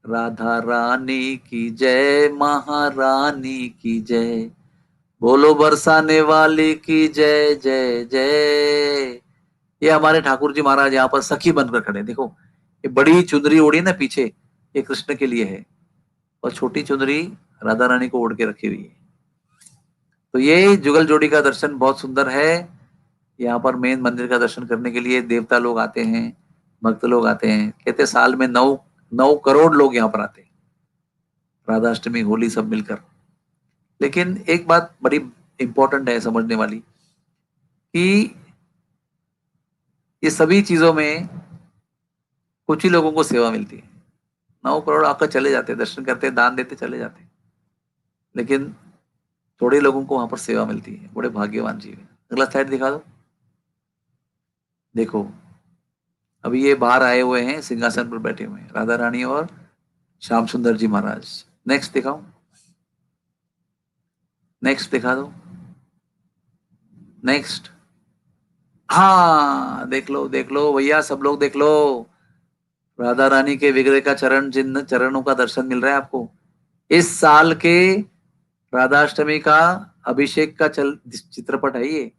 राधा रानी की जय, महारानी की जय, बोलो बरसाने वाली की जय जय जय। ये हमारे ठाकुर जी महाराज यहाँ पर सखी बनकर खड़े। देखो ये बड़ी चुनरी ओढ़ी ना पीछे, ये कृष्ण के लिए है, और छोटी चुनरी राधा रानी को ओढ़ के रखी हुई है। तो ये जुगल जोड़ी का दर्शन बहुत सुंदर है। यहाँ पर मेन मंदिर का दर्शन करने के लिए देवता लोग आते हैं, भक्त लोग आते हैं। कहते हैं साल में 9 करोड़ लोग यहाँ पर आते हैं, राधाष्टमी होली सब मिलकर। लेकिन एक बात बड़ी इंपॉर्टेंट है समझने वाली, कि ये सभी चीजों में कुछ ही लोगों को सेवा मिलती है। 9 करोड़ आकर चले जाते हैं, दर्शन करते हैं, दान देते चले जाते हैं, लेकिन थोड़े लोगों को वहां पर सेवा मिलती है। बड़े भाग्यवान जीव है। अगला स्लाइड दिखा दो। देखो अभी ये बाहर आए हुए हैं, सिंहासन पर बैठे हुए हैं, राधा रानी और श्याम सुंदर जी महाराज। नेक्स्ट दिखाओ, नेक्स्ट दिखा दो, नेक्स्ट। हाँ देख लो भैया, सब लोग देख लो, राधा रानी के विग्रह का चरण चिन्ह, चरणों का दर्शन मिल रहा है आपको। इस साल के राधाष्टमी का अभिषेक का चित्रपट है ये।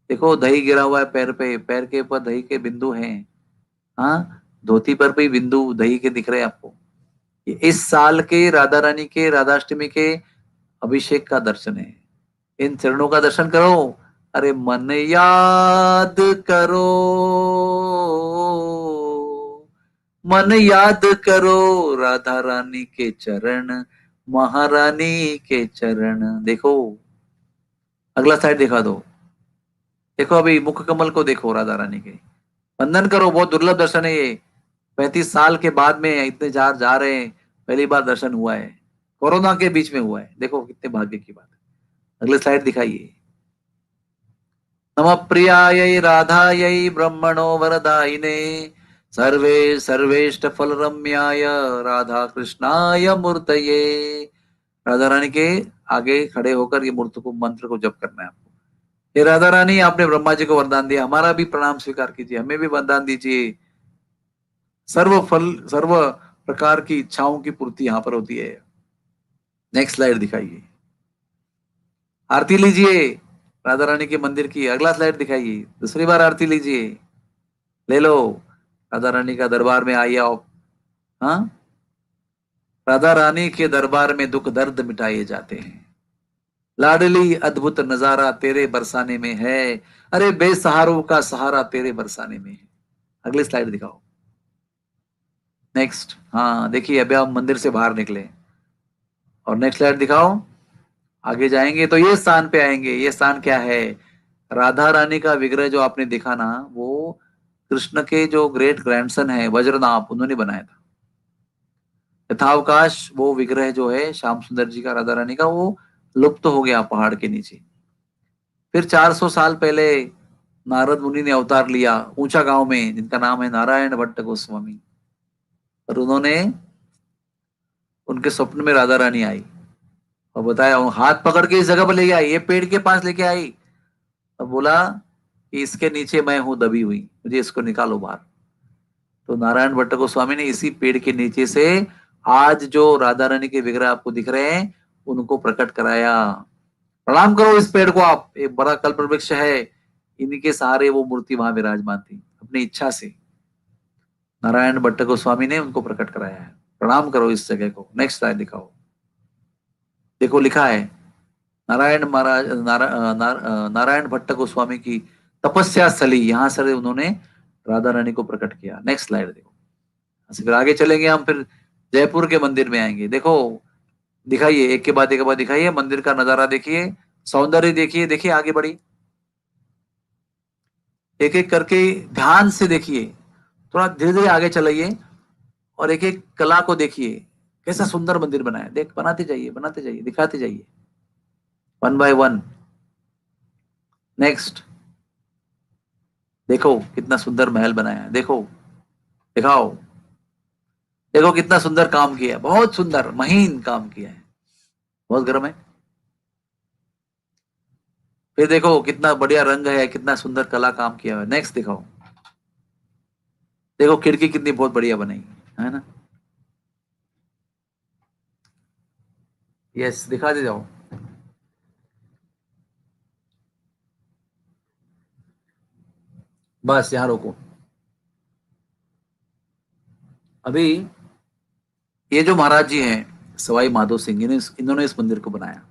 देखो दही गिरा हुआ है पैर पे, पैर के ऊपर दही के बिंदु हैं। हाँ धोती पर भी बिंदु दही के दिख रहे हैं आपको। ये इस साल के राधा रानी के राधाष्टमी के अभिषेक का दर्शन है। इन चरणों का दर्शन करो। अरे मन याद करो, मन याद करो राधा रानी के चरण, महारानी के चरण। देखो अगला साइड दिखा दो। देखो अभी मुख कमल को देखो राधा रानी के, वंदन करो। बहुत दुर्लभ दर्शन है ये, 35 साल के बाद में इतने जार जा रहे हैं, पहली बार दर्शन हुआ है, कोरोना के बीच में हुआ है। देखो कितने भाग्य की बात है। अगले स्लाइड दिखाइए। नम प्रियायै राधायै ब्रह्मणो वरदायिने, सर्वे सर्वेष्ट फल रम्याय राधा कृष्णाय मूर्तये। राधा रानी के आगे खड़े होकर ये मूर्त को, मंत्र को जप करना है आपको। हे राधा रानी, आपने ब्रह्मा जी को वरदान दिया, हमारा भी प्रणाम स्वीकार कीजिए, हमें भी वरदान दीजिए। सर्व फल, सर्व प्रकार की इच्छाओं की पूर्ति यहाँ पर होती है। नेक्स्ट स्लाइड दिखाइए। आरती लीजिए राधा रानी के मंदिर की। अगला स्लाइड दिखाइए। दूसरी बार आरती लीजिए, ले लो। राधा रानी का दरबार में आइए आप। हाँ राधा रानी के दरबार में दुख दर्द मिटाए जाते हैं। लाडली अद्भुत नजारा तेरे बरसाने में है, अरे बेसहारों का सहारा तेरे बरसाने में है। अगली स्लाइड दिखाओ, नेक्स्ट। हाँ देखिए अभी आप मंदिर से बाहर निकले, और नेक्स्ट स्लाइड दिखाओ। आगे जाएंगे तो ये स्थान पे आएंगे। ये स्थान क्या है? राधा रानी का विग्रह जो आपने देखा ना, वो कृष्ण के जो ग्रेट ग्रैंडसन है वज्रनाभ, उन्होंने बनाया था। यथावकाश वो विग्रह जो है श्याम सुंदर जी का, राधा रानी का, वो लुप्त हो गया पहाड़ के नीचे। फिर 400 साल पहले नारद मुनि ने अवतार लिया ऊंचा गांव में, जिनका नाम है नारायण भट्ट गोस्वामी, और उन्होंने, उनके स्वप्न में राधा रानी आई और बताया, वो हाथ पकड़ के इस जगह पर लेके आई, ये पेड़ के पास लेके आई और बोला कि इसके नीचे मैं हूं दबी हुई, मुझे इसको निकालो बाहर। तो नारायण भट्ट गोस्वामी ने इसी पेड़ के नीचे से आज जो राधा रानी के विग्रह आपको दिख रहे हैं उनको प्रकट कराया। प्रणाम करो इस पेड़ को आप, एक बड़ा कल्प वृक्ष है, इन्हीं के सहारे वो मूर्ति वहां विराजमान थी, अपनी इच्छा से नारायण भट्ट गोस्वामी ने उनको प्रकट कराया है। प्रणाम करो इस जगह को। नेक्स्ट स्लाइड दिखाओ। देखो लिखा है नारायण महाराज नारायण भट्ट गोस्वामी की तपस्या स्थली, यहां से उन्होंने राधा रानी को प्रकट किया। नेक्स्ट स्लाइड देखो। फिर आगे चलेंगे हम, फिर जयपुर के मंदिर में आएंगे। देखो दिखाइए, एक के बाद एक के बाद दिखाइए, मंदिर का नजारा देखिए, सौंदर्य देखिए, देखिए आगे बढ़ी, एक एक करके ध्यान से देखिए, थोड़ा धीरे धीरे आगे चलाइए और एक एक कला को देखिए, कैसा सुंदर मंदिर बनाया। देख, बनाते जाइए, दिखाते जाइए, वन बाय वन। नेक्स्ट देखो कितना सुंदर महल बनाया है, देखो, दिखाओ, देखो कितना सुंदर काम किया है, बहुत सुंदर महीन काम किया है, बहुत गर्म है। फिर देखो कितना बढ़िया रंग है, कितना सुंदर कला काम किया है। नेक्स्ट दिखाओ, देखो खिड़की कितनी बहुत बढ़िया बनाई है ना। यस, दिखा दे जाओ। बस यहाँ रोको। अभी ये जो महाराज जी हैं सवाई माधो सिंह, इन्होंने इस मंदिर को बनाया।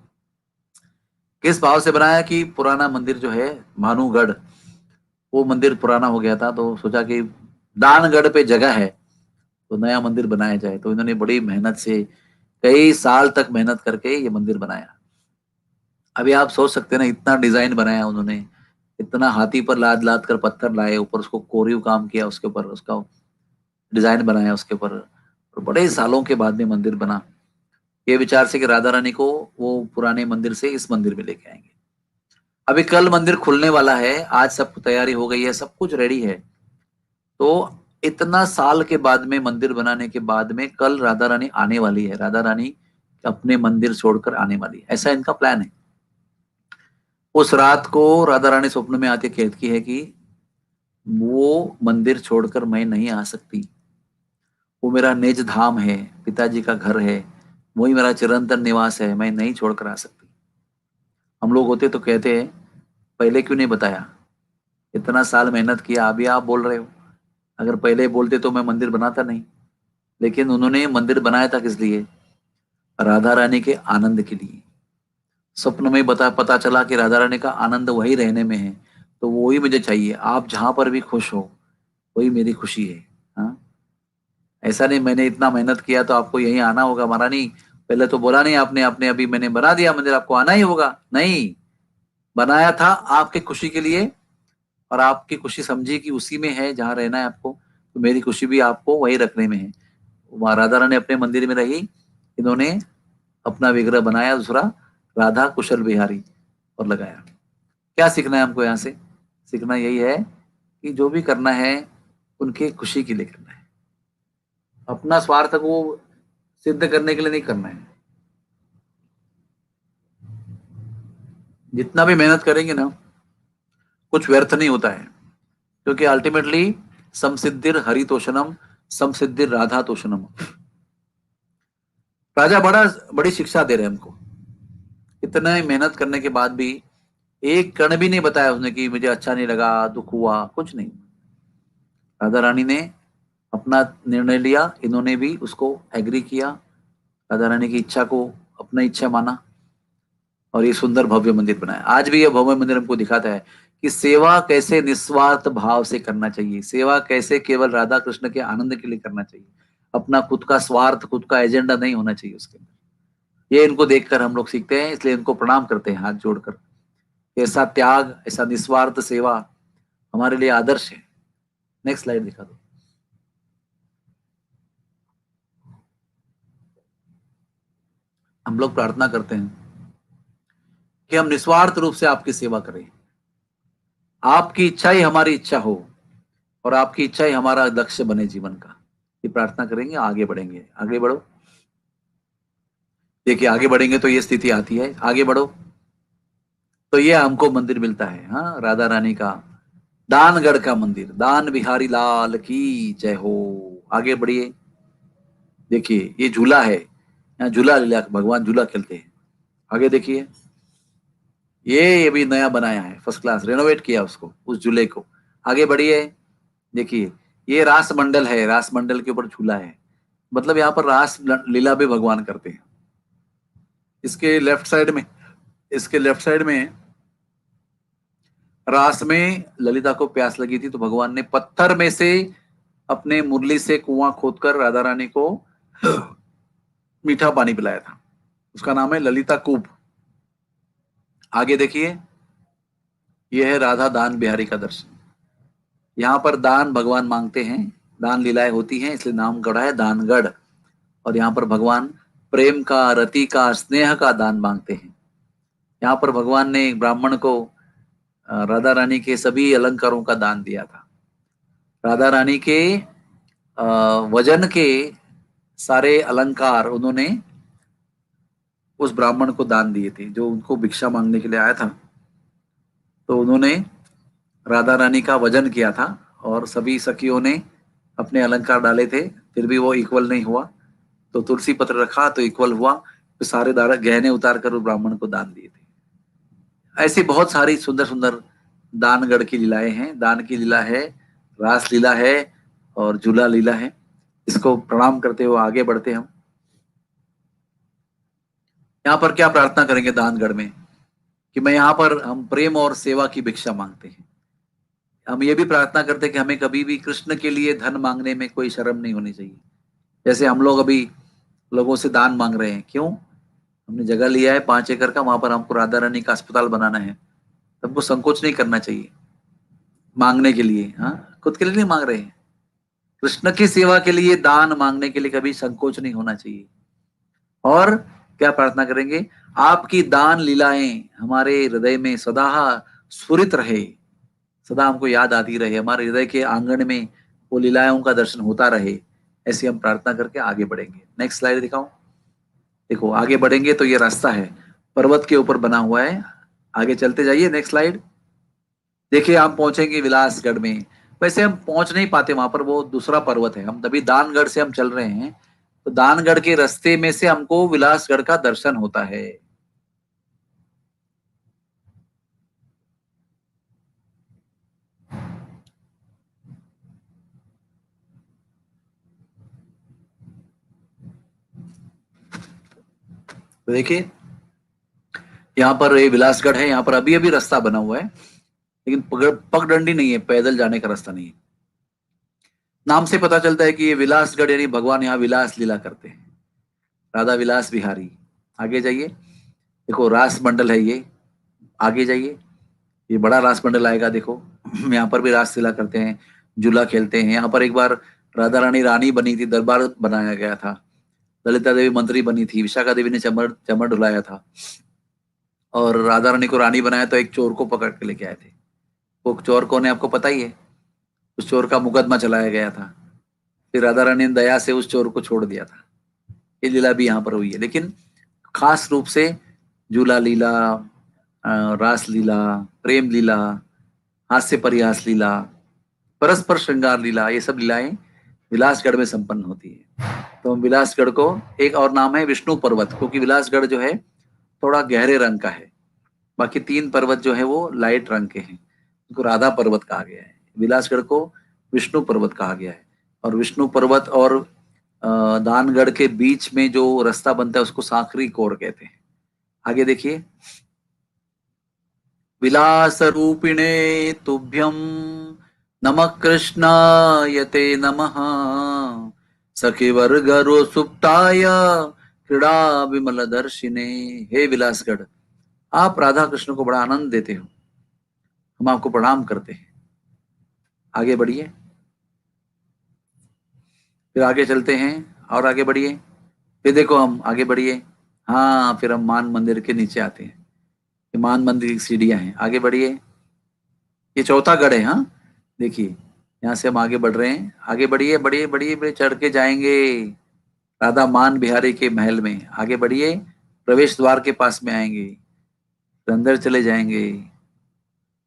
किस भाव से बनाया कि पुराना मंदिर जो है भानुगढ़, वो मंदिर पुराना हो गया था, तो सोचा कि दानगढ़ पे जगह है तो नया मंदिर बनाया जाए। तो इन्होंने बड़ी मेहनत से कई साल तक मेहनत करके ये मंदिर बनाया। अभी आप सोच सकते हैं ना, इतना डिजाइन बनाया उन्होंने, इतना हाथी पर लाद लाद कर पत्थर लाए, ऊपर उसको कोरीव काम किया, उसके ऊपर उसका डिजाइन बनाया उसके ऊपर, और बड़े सालों के बाद में मंदिर बना, ये विचार से कि राधा रानी को वो पुराने मंदिर से इस मंदिर में लेके आएंगे। अभी कल मंदिर खुलने वाला है, आज सब तैयारी हो गई है, सब कुछ रेडी है। तो इतना साल के बाद में, मंदिर बनाने के बाद में, कल राधा रानी आने वाली है, राधा रानी अपने मंदिर छोड़कर आने वाली है, ऐसा इनका प्लान है। उस रात को राधा रानी स्वप्न में आके कहती है कि वो मंदिर छोड़कर मैं नहीं आ सकती, वो मेरा निज धाम है, पिताजी का घर है, वही मेरा चिरंतन निवास है, मैं नहीं छोड़कर आ सकती। हम लोग होते तो कहते हैं पहले क्यों नहीं बताया, इतना साल मेहनत किया, अभी आप बोल रहे हो, अगर पहले बोलते तो मैं मंदिर बनाता नहीं। लेकिन उन्होंने मंदिर बनाया था किस लिए? राधा रानी के आनंद के लिए। स्वप्न में बता पता चला कि राधा रानी का आनंद वही रहने में है, तो वही मुझे चाहिए, आप जहां पर भी खुश हो वही मेरी खुशी है। हाँ, ऐसा नहीं मैंने इतना मेहनत किया तो आपको यहीं आना होगा महारानी, पहले तो बोला नहीं आपने, आपने अभी मैंने बना दिया मंदिर, आपको आना ही होगा। नहीं, बनाया था आपके खुशी के लिए, और आपकी खुशी समझी कि उसी में है जहां रहना है आपको, तो मेरी खुशी भी आपको वही रखने में है। वहां राधा रानी अपने मंदिर में रही, इन्होंने अपना विग्रह बनाया दूसरा, राधा कुशल बिहारी, और लगाया। क्या सीखना है हमको यहाँ से? सीखना यही है कि जो भी करना है उनके खुशी के लिए करना है, अपना स्वार्थ को सिद्ध करने के लिए नहीं करना है। जितना भी मेहनत करेंगे ना, कुछ व्यर्थ नहीं होता है, क्योंकि अल्टीमेटली समसिद्धिर हरितोषणम, समसिद्धिर राधा तोषणम। राजा बड़ी शिक्षा दे रहे हैं हमको, इतना ही मेहनत करने के बाद भी एक कण भी नहीं बताया उसने कि मुझे अच्छा नहीं लगा, दुख हुआ, कुछ नहीं। राधा रानी ने अपना निर्णय लिया, इन्होंने भी उसको एग्री किया, राधा रानी की इच्छा को अपना इच्छा माना, और ये सुंदर भव्य मंदिर बनाया। आज भी यह भव्य मंदिर हमको दिखाता है कि सेवा कैसे निस्वार्थ भाव से करना चाहिए, सेवा कैसे केवल राधा कृष्ण के आनंद के लिए करना चाहिए, अपना खुद का स्वार्थ, खुद का एजेंडा नहीं होना चाहिए उसके अंदर। ये इनको देखकर हम लोग सीखते हैं, इसलिए इनको प्रणाम करते हैं हाथ जोड़कर। ऐसा त्याग, ऐसा निस्वार्थ सेवा हमारे लिए आदर्श है। नेक्स्ट स्लाइड दिखा दो। हम लोग प्रार्थना करते हैं कि हम निस्वार्थ रूप से आपकी सेवा करें, आपकी इच्छा ही हमारी इच्छा हो और आपकी इच्छा ही हमारा लक्ष्य बने जीवन का। ये प्रार्थना करेंगे, आगे बढ़ेंगे। आगे बढ़ो। देखिए, आगे बढ़ेंगे तो ये स्थिति आती है। आगे बढ़ो तो ये हमको मंदिर मिलता है, हाँ, राधा रानी का, दानगढ़ का मंदिर। दान बिहारी लाल की जय हो। आगे बढ़िए। देखिए, ये झूला है, यहाँ झूला लीला, भगवान झूला खेलते हैं। आगे देखिए, ये भी नया बनाया है, फर्स्ट क्लास, रेनोवेट किया उसको, उस झूले को। आगे बढ़िए। देखिए, ये रास मंडल है, रास मंडल के ऊपर झूला है, मतलब यहाँ पर रास लीला भी भगवान करते हैं। इसके लेफ्ट साइड में, इसके लेफ्ट साइड में रास में ललिता को प्यास लगी थी, तो भगवान ने पत्थर में से अपने मुरली से कुआं खोदकर राधा रानी को मीठा पानी पिलाया था। उसका नाम है ललिता कूप। आगे देखिए, यह है राधा दान बिहारी का दर्शन। यहाँ पर दान भगवान मांगते हैं, दान लीलाएं होती हैं, इसलिए नाम गढ़ा है दानगढ़। और यहाँ पर भगवान प्रेम का, रति का, स्नेह का दान मांगते हैं। यहाँ पर भगवान ने ब्राह्मण को राधा रानी के सभी अलंकारों का दान दिया था। राधा रानी के वजन के सारे अलंकार उन्होंने उस ब्राह्मण को दान दिए थे, जो उनको भिक्षा मांगने के लिए आया था। तो उन्होंने राधा रानी का वजन किया था और सभी सखियों ने अपने अलंकार डाले थे, फिर भी वो इक्वल नहीं हुआ, तो तुलसी पत्र रखा तो इक्वल हुआ। तो सारे गहने उतार कर उस ब्राह्मण को दान दिए थे। ऐसी बहुत सारी सुंदर सुंदर दानगढ़ की लीलाएं हैं। दान की लीला है, रास लीला है और झूला लीला है। इसको प्रणाम करते हुए आगे बढ़ते हम। यहाँ पर क्या प्रार्थना करेंगे दानगढ़ में, कि मैं यहाँ पर, हम प्रेम और सेवा की भिक्षा मांगते हैं। हम ये भी प्रार्थना करते हैं कि हमें कभी भी कृष्ण के लिए धन मांगने में कोई शर्म नहीं होनी चाहिए। जैसे हम लोग अभी लोगों से दान मांग रहे हैं, क्यों? हमने जगह लिया है 5 एकड़ का, वहां पर हमको राधा रानी का अस्पताल बनाना है, तो हमको संकोच नहीं करना चाहिए मांगने के लिए। हाँ, खुद के लिए नहीं मांग रहे हैं, कृष्ण की सेवा के लिए दान मांगने के लिए कभी संकोच नहीं होना चाहिए। और क्या प्रार्थना करेंगे, आपकी दान लीलाएं हमारे हृदय में सदा स्फुरित रहे, सदा हमको याद आती रहे, हमारे हृदय के आंगन में वो लीलाओं का दर्शन होता रहे। ऐसी हम प्रार्थना करके आगे बढ़ेंगे। नेक्स्ट स्लाइड दिखाओ। देखो, आगे बढ़ेंगे तो ये रास्ता है, पर्वत के ऊपर बना हुआ है। आगे चलते जाइए, नेक्स्ट स्लाइड। देखिए, हम पहुंचेंगे विलासगढ़ में। वैसे हम पहुंच नहीं पाते वहां पर, वो दूसरा पर्वत है। हम तभी दानगढ़ से हम चल रहे हैं, तो दानगढ़ के रास्ते में से हमको विलासगढ़ का दर्शन होता है। तो देखिए, यहाँ पर ये विलासगढ़ है, यहाँ पर अभी अभी रास्ता बना हुआ है, लेकिन पगडंडी नहीं है, पैदल जाने का रास्ता नहीं है। नाम से पता चलता है कि ये विलासगढ़, यानी भगवान यहाँ विलास लीला करते हैं, राधा विलास बिहारी। आगे जाइए। देखो, रास मंडल है ये। आगे जाइए, ये बड़ा रास मंडल आएगा। देखो, यहाँ पर भी रास लीला करते हैं, झूला खेलते हैं। यहाँ पर एक बार राधा रानी रानी बनी थी, दरबार बनाया गया था। ललिता देवी मंत्री बनी थी, विशाखा देवी ने चमर चमर डुलाया था, और राधा रानी को रानी बनाया तो एक चोर को पकड़ के लेके आए थे। वो चोर कौन है आपको पता ही है, उस चोर का मुकदमा चलाया गया था। फिर राधा रानी ने दया से उस चोर को छोड़ दिया था। ये लीला भी यहाँ पर हुई है, लेकिन खास रूप से झूला लीला, रास लीला, प्रेम लीला, हास्य परिहास लीला, परस्पर श्रृंगार लीला, ये सब लीलाएं विलासगढ़ में संपन्न होती है। तो हम विलासगढ़ को, एक और नाम है विष्णु पर्वत, क्योंकि विलासगढ़ जो है थोड़ा गहरे रंग का है, बाकी 3 पर्वत जो है वो लाइट रंग के हैं, उनको राधा पर्वत कहा गया है। विलासगढ़ को विष्णु पर्वत कहा गया है। और विष्णु पर्वत और दानगढ़ के बीच में जो रास्ता बनता है उसको सांकरी कोर कहते हैं। आगे देखिए, विलास रूपिणे तुभ्यम नमः कृष्णायते नमः सखी वर्गरो सुप्ताय क्रीड़ा विमल दर्शिने। हे विलासगढ़, आप राधा कृष्ण को बड़ा आनंद देते हो, हम आपको प्रणाम करते हैं। आगे बढ़िए, फिर आगे चलते हैं और आगे बढ़िए। फिर देखो, हम आगे बढ़िए, हाँ, फिर हम मान मंदिर के नीचे आते हैं। ये मान मंदिर की सीढ़ियां हैं, आगे बढ़िए। ये चौथा गढ़ है। हाँ, देखिए, यहाँ से हम आगे बढ़ रहे हैं, आगे बढ़िए बढ़िए बढ़िए बढ़िए, चढ़ के जाएंगे राधा मान बिहारी के महल में। आगे बढ़िए, प्रवेश द्वार के पास में आएंगे, फिर अंदर चले जाएंगे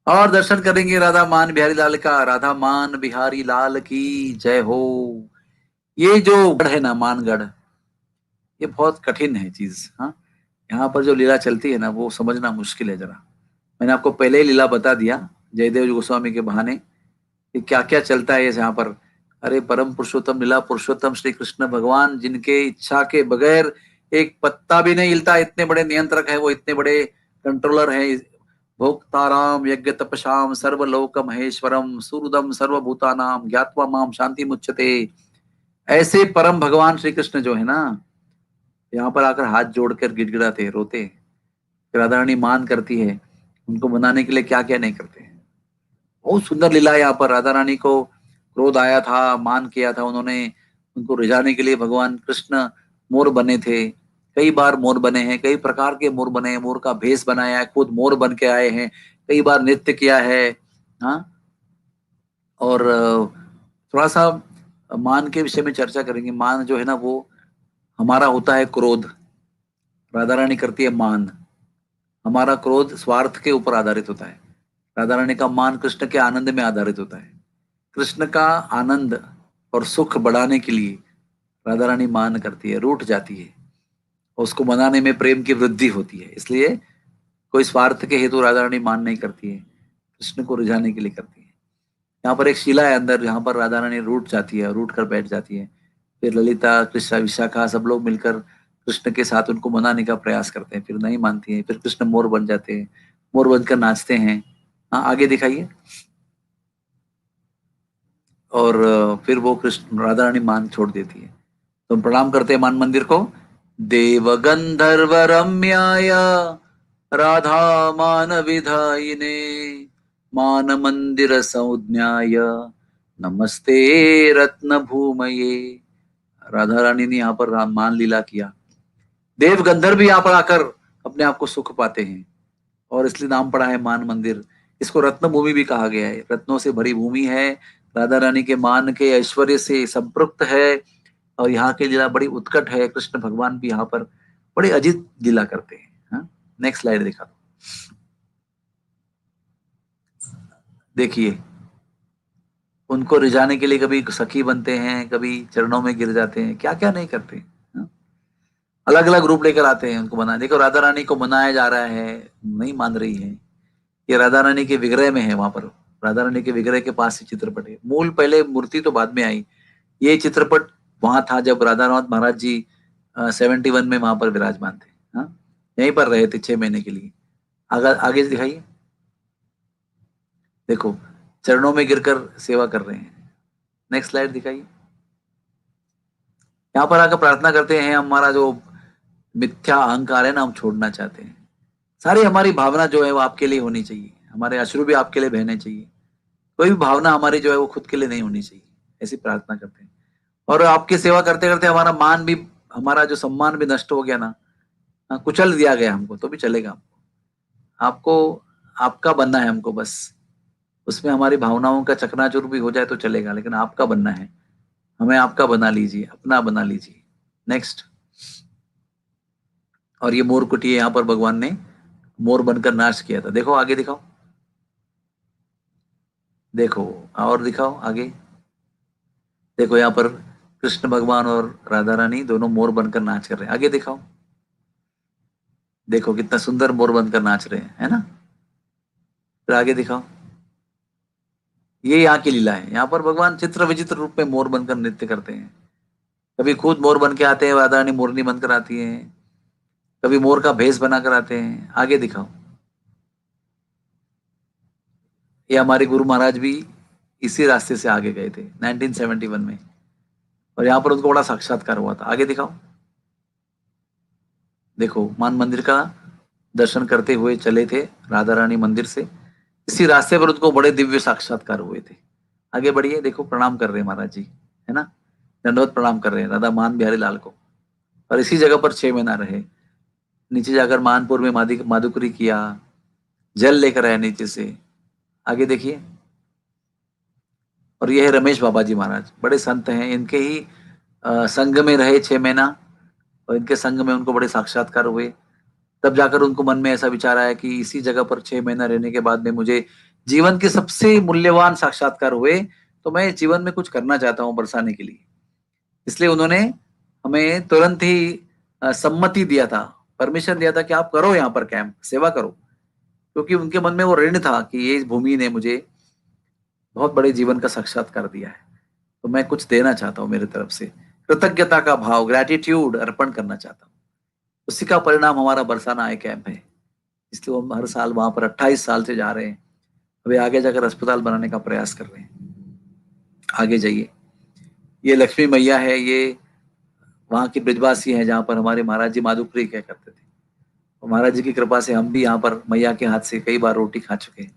और दर्शन करेंगे राधा मान बिहारी लाल का। राधा मान बिहारी लाल की जय हो। ये जो गढ़ है ना, मानगढ़, ये बहुत कठिन है चीज। हाँ, यहाँ पर जो लीला चलती है ना, वो समझना मुश्किल है जरा। मैंने आपको पहले ही लीला बता दिया जयदेव गोस्वामी के बहाने कि क्या क्या चलता है यहाँ पर। अरे परम पुरुषोत्तम, लीला पुरुषोत्तम श्री कृष्ण भगवान, जिनके इच्छा के बगैर एक पत्ता भी नहीं हिलता, इतने बड़े नियंत्रक है वो, इतने बड़े कंट्रोलर है। भोक्ताराम यज्ञ तपसाम सर्वलोक महेश्वरम सुहृदम सर्वभूतानाम ज्ञात्वा माम शांति मुच्यते। ऐसे परम भगवान श्री कृष्ण जो है ना, यहाँ पर आकर हाथ जोड़कर गिड़गिड़ाते रोते। राधा रानी मान करती है, उनको मनाने के लिए क्या क्या नहीं करते हैं। बहुत सुंदर लीला है यहाँ पर। राधा रानी को क्रोध आया था, मान किया था उन्होंने, उनको रिझाने के लिए भगवान कृष्ण मोर बने थे। कई बार मोर बने हैं, कई प्रकार के मोर बने हैं, मोर का भेष बनाया है, खुद मोर बन के आए हैं, कई बार नृत्य किया है। हाँ, और थोड़ा सा मान के विषय में चर्चा करेंगे। मान जो है ना, वो हमारा होता है क्रोध, राधा रानी करती है मान। हमारा क्रोध स्वार्थ के ऊपर आधारित होता है, राधा रानी का मान कृष्ण के आनंद में आधारित होता है। कृष्ण का आनंद और सुख बढ़ाने के लिए राधा रानी मान करती है, रूठ जाती है, और उसको मनाने में प्रेम की वृद्धि होती है। इसलिए कोई स्वार्थ के हेतु राधा रानी मान नहीं करती है, कृष्ण को रिझाने के लिए करती है। यहाँ पर एक शिला है अंदर, जहाँ पर राधा रानी रूठ जाती है, रूठ कर बैठ जाती है। फिर ललिता, कृष्णा, विशाखा सब लोग मिलकर कृष्ण के साथ उनको मनाने का प्रयास करते हैं, फिर नहीं मानती है। फिर कृष्ण मोर बन जाते हैं, मोर बनकर नाचते हैं। हाँ, आगे दिखाइए। और फिर वो कृष्ण राधा रानी मान छोड़ देती है। तो हम प्रणाम करते हैं मान मंदिर को। देव गंधर्व रम्याय राधा मान विधायिने मान मंदिर संज्ञाय नमस्ते रत्न भूमये। राधा रानी ने यहाँ पर मान लीला किया। देव गंधर्व भी यहाँ पर आकर अपने आप को सुख पाते हैं, और इसलिए नाम पड़ा है मान मंदिर। इसको रत्न भूमि भी कहा गया है, रत्नों से भरी भूमि है, राधा रानी के मान के ऐश्वर्य से संपृक्त है, और यहाँ की लीला बड़ी उत्कट है। कृष्ण भगवान भी यहाँ पर बड़ी अजीब लीला करते हैं। हाँ? नेक्स्ट स्लाइड दिखा दो। देखिए, उनको रिझाने के लिए कभी सखी बनते हैं, कभी चरणों में गिर जाते हैं, क्या क्या नहीं करते। हाँ? अलग अलग रूप लेकर आते हैं उनको मनाने। देखो, राधा रानी को मनाया जा रहा है, नहीं मान रही है। ये राधा रानी के विग्रह में है, वहां पर राधा रानी के विग्रह के पास ही चित्रपट है। मूल पहले मूर्ति तो बाद में आई। ये चित्रपट वहां था जब राधानाथ महाराज जी 71 में वहां पर विराजमान थे। हाँ, यहीं पर रहे थे 6 महीने के लिए। आगे आगे दिखाइए। देखो, चरणों में गिरकर सेवा कर रहे हैं। नेक्स्ट स्लाइड दिखाइए। यहाँ पर आकर प्रार्थना करते हैं, हमारा जो मिथ्या अहंकार है ना, हम छोड़ना चाहते हैं। सारी हमारी भावना जो है वो आपके लिए होनी चाहिए, हमारे अश्रु भी आपके लिए बहने चाहिए। कोई भी भावना हमारी जो है वो खुद के लिए नहीं होनी चाहिए, ऐसी प्रार्थना करते हैं। और आपकी सेवा करते करते हमारा मान भी, हमारा जो सम्मान भी नष्ट हो गया ना, कुचल दिया गया हमको, तो भी चलेगा। आपको आपका बनना है हमको, बस उसमें हमारी भावनाओं का चकनाचूर भी हो जाए तो चलेगा, लेकिन आपका बनना है। हमें आपका बना लीजिए, अपना बना लीजिए। नेक्स्ट। और ये मोर कुटी यहाँ पर भगवान ने मोर बनकर नाच किया था। देखो आगे दिखाओ, देखो और दिखाओ आगे। देखो यहाँ पर कृष्ण भगवान और राधा रानी दोनों मोर बनकर नाच कर रहे हैं। आगे दिखाओ, देखो कितना सुंदर मोर बनकर नाच रहे हैं, है ना। फिर आगे दिखाओ। ये यहाँ की लीला है। यहाँ पर भगवान चित्र विचित्र रूप में मोर बनकर नृत्य करते हैं। कभी खुद मोर बन के आते हैं, राधा रानी मोरनी बनकर आती है, कभी मोर का भेष बनाकर आते हैं। आगे दिखाओ। ये हमारे गुरु महाराज भी इसी रास्ते से आगे गए थे 1971 में, और यहाँ पर उनको बड़ा साक्षात्कार हुआ था। आगे दिखाओ। देखो, मान मंदिर का दर्शन करते हुए चले थे राधा रानी मंदिर से, इसी रास्ते पर उनको बड़े दिव्य साक्षात्कार हुए थे। आगे बढ़िए। देखो, प्रणाम कर रहे हैं महाराज जी, है ना, दंडवत प्रणाम कर रहे हैं राधा मान बिहारी लाल को। और इसी जगह पर 6 महीना रहे। नीचे जाकर मानपुर में माधुकरी किया, जल लेकर आया नीचे से। आगे देखिए। और ये है रमेश बाबा जी महाराज, बड़े संत हैं, इनके ही संग में रहे 6 महीना, और इनके संग में उनको बड़े साक्षात्कार हुए। तब जाकर उनको मन में ऐसा विचार आया कि इसी जगह पर 6 महीना रहने के बाद में मुझे जीवन के सबसे मूल्यवान साक्षात्कार हुए, तो मैं जीवन में कुछ करना चाहता हूँ बरसाने के लिए। इसलिए उन्होंने हमें तुरंत ही सम्मति दिया था, परमिशन दिया था कि आप करो यहाँ पर कैंप, सेवा करो, क्योंकि उनके मन में वो ऋण था कि ये भूमि ने मुझे बहुत बड़े जीवन का साक्षात्कार दिया है, तो मैं कुछ देना चाहता हूँ मेरे तरफ से, कृतज्ञता का भाव, ग्रेटिट्यूड अर्पण करना चाहता हूँ। उसी का परिणाम हमारा बरसाना आई कैंप है, इसलिए हम हर साल वहां पर 28 साल से जा रहे हैं। अभी आगे जाकर अस्पताल बनाने का प्रयास कर रहे हैं। आगे जाइए। ये लक्ष्मी मैया है, ये वहां की ब्रजवासी है जहाँ पर हमारे महाराज जी माधुकरी क्या करते थे। और महाराज जी की कृपा से हम भी यहाँ पर मैया के हाथ से कई बार रोटी खा चुके हैं।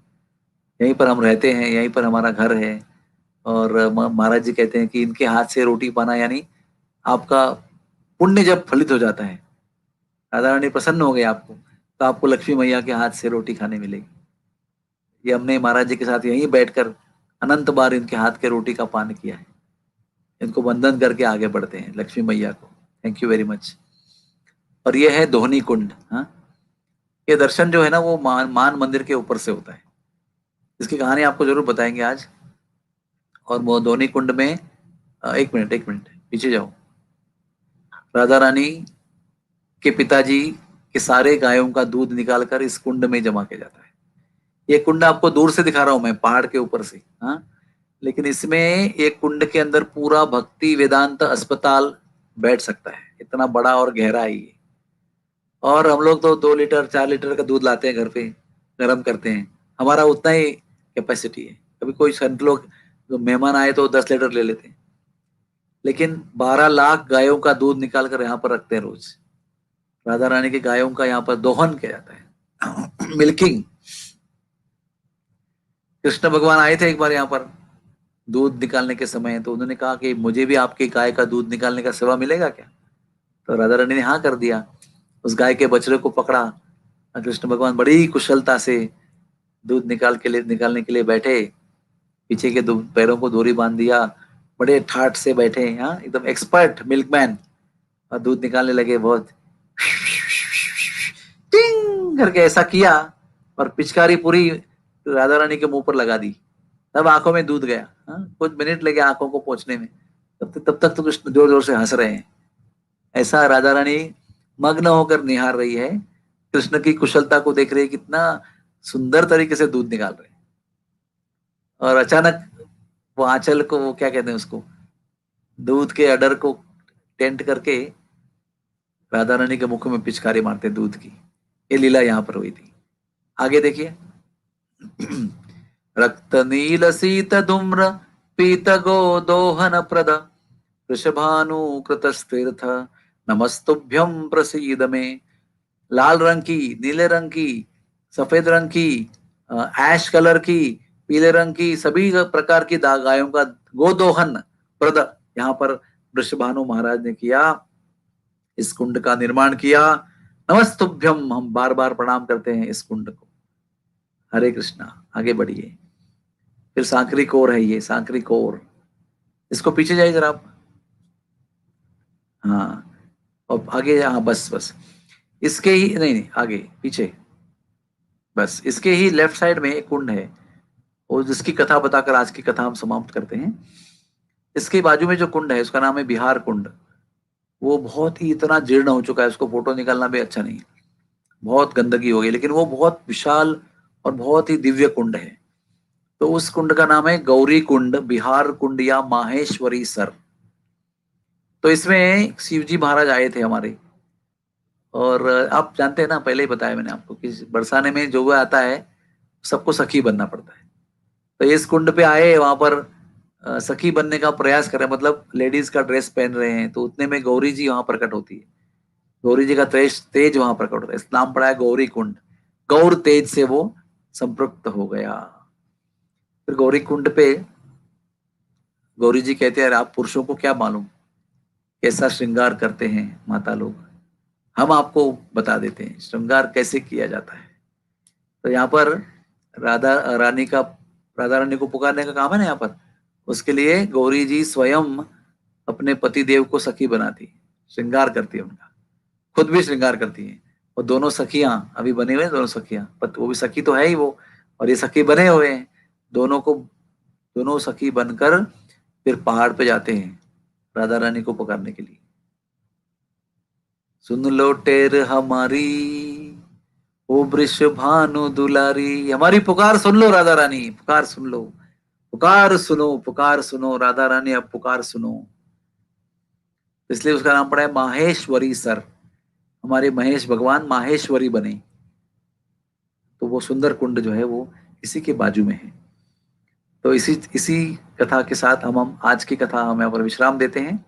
यहीं पर हम रहते हैं, यहीं पर हमारा घर है। और महाराज जी कहते हैं कि इनके हाथ से रोटी पाना यानी आपका पुण्य जब फलित हो जाता है, राधा रानी प्रसन्न हो गए आपको, तो आपको लक्ष्मी मैया के हाथ से रोटी खाने मिलेगी। ये हमने महाराज जी के साथ यहीं बैठकर अनंत बार इनके हाथ के रोटी का पान किया है। इनको वंदन करके आगे बढ़ते हैं लक्ष्मी मैया को। Thank you very much. और ये है दोहनी कुंड। हाँ, ये दर्शन जो है ना वो मान मंदिर के ऊपर से होता है। इसकी कहानी आपको जरूर बताएंगे आज। और वो दोहनी कुंड में एक मिनट पीछे जाओ। राधा रानी के पिताजी के सारे गायों का दूध निकालकर इस कुंड में जमा किया जाता है। ये कुंड आपको दूर से दिखा रहा हूं मैं, पहाड़ के ऊपर से। हाँ, लेकिन इसमें एक कुंड के अंदर पूरा भक्ति वेदांत अस्पताल बैठ सकता है, इतना बड़ा और गहरा है ये। और हम लोग तो 2 लीटर 4 लीटर का दूध लाते हैं घर पे, गर्म करते हैं, हमारा उतना ही कैपेसिटी है। कभी कोई संत लोग जो मेहमान आए तो 10 लीटर ले लेते हैं, लेकिन 12 लाख गायों का दूध निकाल कर यहाँ पर रखते हैं रोज। राधा रानी की गायों का यहाँ पर दोहन किया जाता है मिल्किंग। कृष्ण भगवान आए थे एक बार यहाँ पर दूध निकालने के समय, तो उन्होंने कहा कि मुझे भी आपकी गाय का दूध निकालने का सेवा मिलेगा क्या। तो राधा रानी ने हाँ कर दिया। उस गाय के बछड़े को पकड़ा, कृष्ण भगवान बड़ी कुशलता से दूध निकालने के लिए बैठे, पीछे के पैरों को डोरी बांध दिया, बड़े ठाट से बैठे, हाँ एकदम एक्सपर्ट मिल्कमैन, और दूध निकालने लगे। बहुत टिंग करके ऐसा किया और पिचकारी पूरी राधा रानी के मुंह पर लगा दी। तब आंखों में दूध गया। हाँ, कुछ मिनट लगे आंखों को पहुंचने में। तब तक तो कृष्ण जोर जोर से हंस रहे हैं। ऐसा राधा रानी मग्न होकर निहार रही है, कृष्ण की कुशलता को देख रही है, कितना सुंदर तरीके से दूध निकाल रहे हैं। और अचानक वो आंचल को, वो क्या कहते हैं उसको, दूध के अडर को टेंट करके राधा रानी के मुख में पिचकारी मारते दूध की। ये लीला यहाँ पर हुई थी। आगे देखिए। रक्त नील सीत धूम्र पीत गो दोहन प्रद वृषभानुकृत तीर्थ नमस्तुभ्यम प्रसीद में। लाल रंग की, नीले रंग की, सफेद रंग की, ऐश कलर की, पीले रंग की, सभी प्रकार की गायों का गोदोहन प्रद यहाँ पर वृषभानु महाराज ने किया, इस कुंड का निर्माण किया। नमस्तुभ्यम, हम बार बार प्रणाम करते हैं इस कुंड को। हरे कृष्णा। आगे बढ़िए। फिर सांकरी कोर है, ये सांकरी कोर, इसको पीछे जाइए जरा आप। हाँ, और आगे, हाँ बस बस इसके ही नहीं आगे पीछे, बस इसके ही लेफ्ट साइड में एक कुंड है, और जिसकी कथा बताकर आज की कथा हम समाप्त करते हैं। इसके बाजू में जो कुंड है उसका नाम है बिहार कुंड। वो बहुत ही इतना जीर्ण हो चुका है, उसको फोटो निकालना भी अच्छा नहीं है, बहुत गंदगी हो गई, लेकिन वो बहुत विशाल और बहुत ही दिव्य कुंड है। तो उस कुंड का नाम है गौरी कुंड, बिहार कुंड या माहेश्वरी सर। तो इसमें शिव जी महाराज आए थे हमारे। और आप जानते हैं ना, पहले ही बताया मैंने आपको कि बरसाने में जो वो आता है सबको सखी बनना पड़ता है। तो इस कुंड पे आए, वहां पर सखी बनने का प्रयास कर रहे हैं, मतलब लेडीज का ड्रेस पहन रहे हैं, तो उतने में गौरी जी वहां प्रकट होती है। गौरी जी का तेज तेज वहां प्रकट होता है, इस नाम पड़ा है गौरी कुंड। गौर तेज से वो संपृक्त हो गया। फिर गौरी कुंड पे गौरी जी कहते हैं, आप पुरुषों को क्या मालूम कैसा श्रृंगार करते हैं माता लोग। हम आपको बता देते हैं श्रृंगार कैसे किया जाता है। तो यहाँ पर राधा रानी का राधा रानी को पुकारने का काम है ना यहाँ पर, उसके लिए गौरी जी स्वयं अपने पति देव को सखी बनाती, श्रृंगार करती है उनका, खुद भी श्रृंगार करती है। और दोनों सखियां अभी बने हुए हैं, दोनों सखियां, वो भी सखी तो है ही वो, और ये सखी बने हुए हैं। दोनों को दोनों सखी बनकर फिर पहाड़ पे जाते हैं राधा रानी को पकड़ने के लिए। सुन लो टेर हमारी, ओ वृष भानु दुलारी, हमारी पुकार सुन लो राधा रानी, पुकार सुन लो, पुकार सुनो, पुकार सुनो राधा रानी, अब पुकार सुनो। इसलिए उसका नाम पड़ा है माहेश्वरी सर। हमारे महेश भगवान माहेश्वरी बने, तो वो सुंदर कुंड जो है वो इसी के बाजू में है। तो इसी इसी कथा के साथ हम आज की कथा हम यहाँ पर विश्राम देते हैं।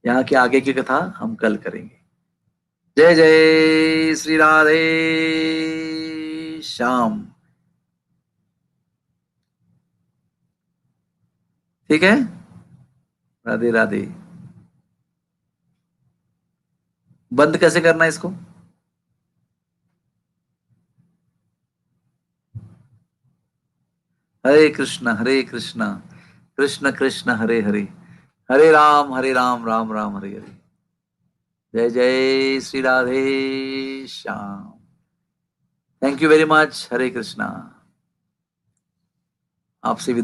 यहाँ की आगे की कथा हम कल करेंगे। जय जय श्री राधे श्याम। ठीक है, राधे राधे। बंद कैसे करना है इसको? हरे कृष्णा कृष्ण कृष्ण हरे हरे, हरे राम राम राम हरे हरे। जय जय Shri Radhe Shyam. Thank you very much. Hare Krishna. आपसे विदा।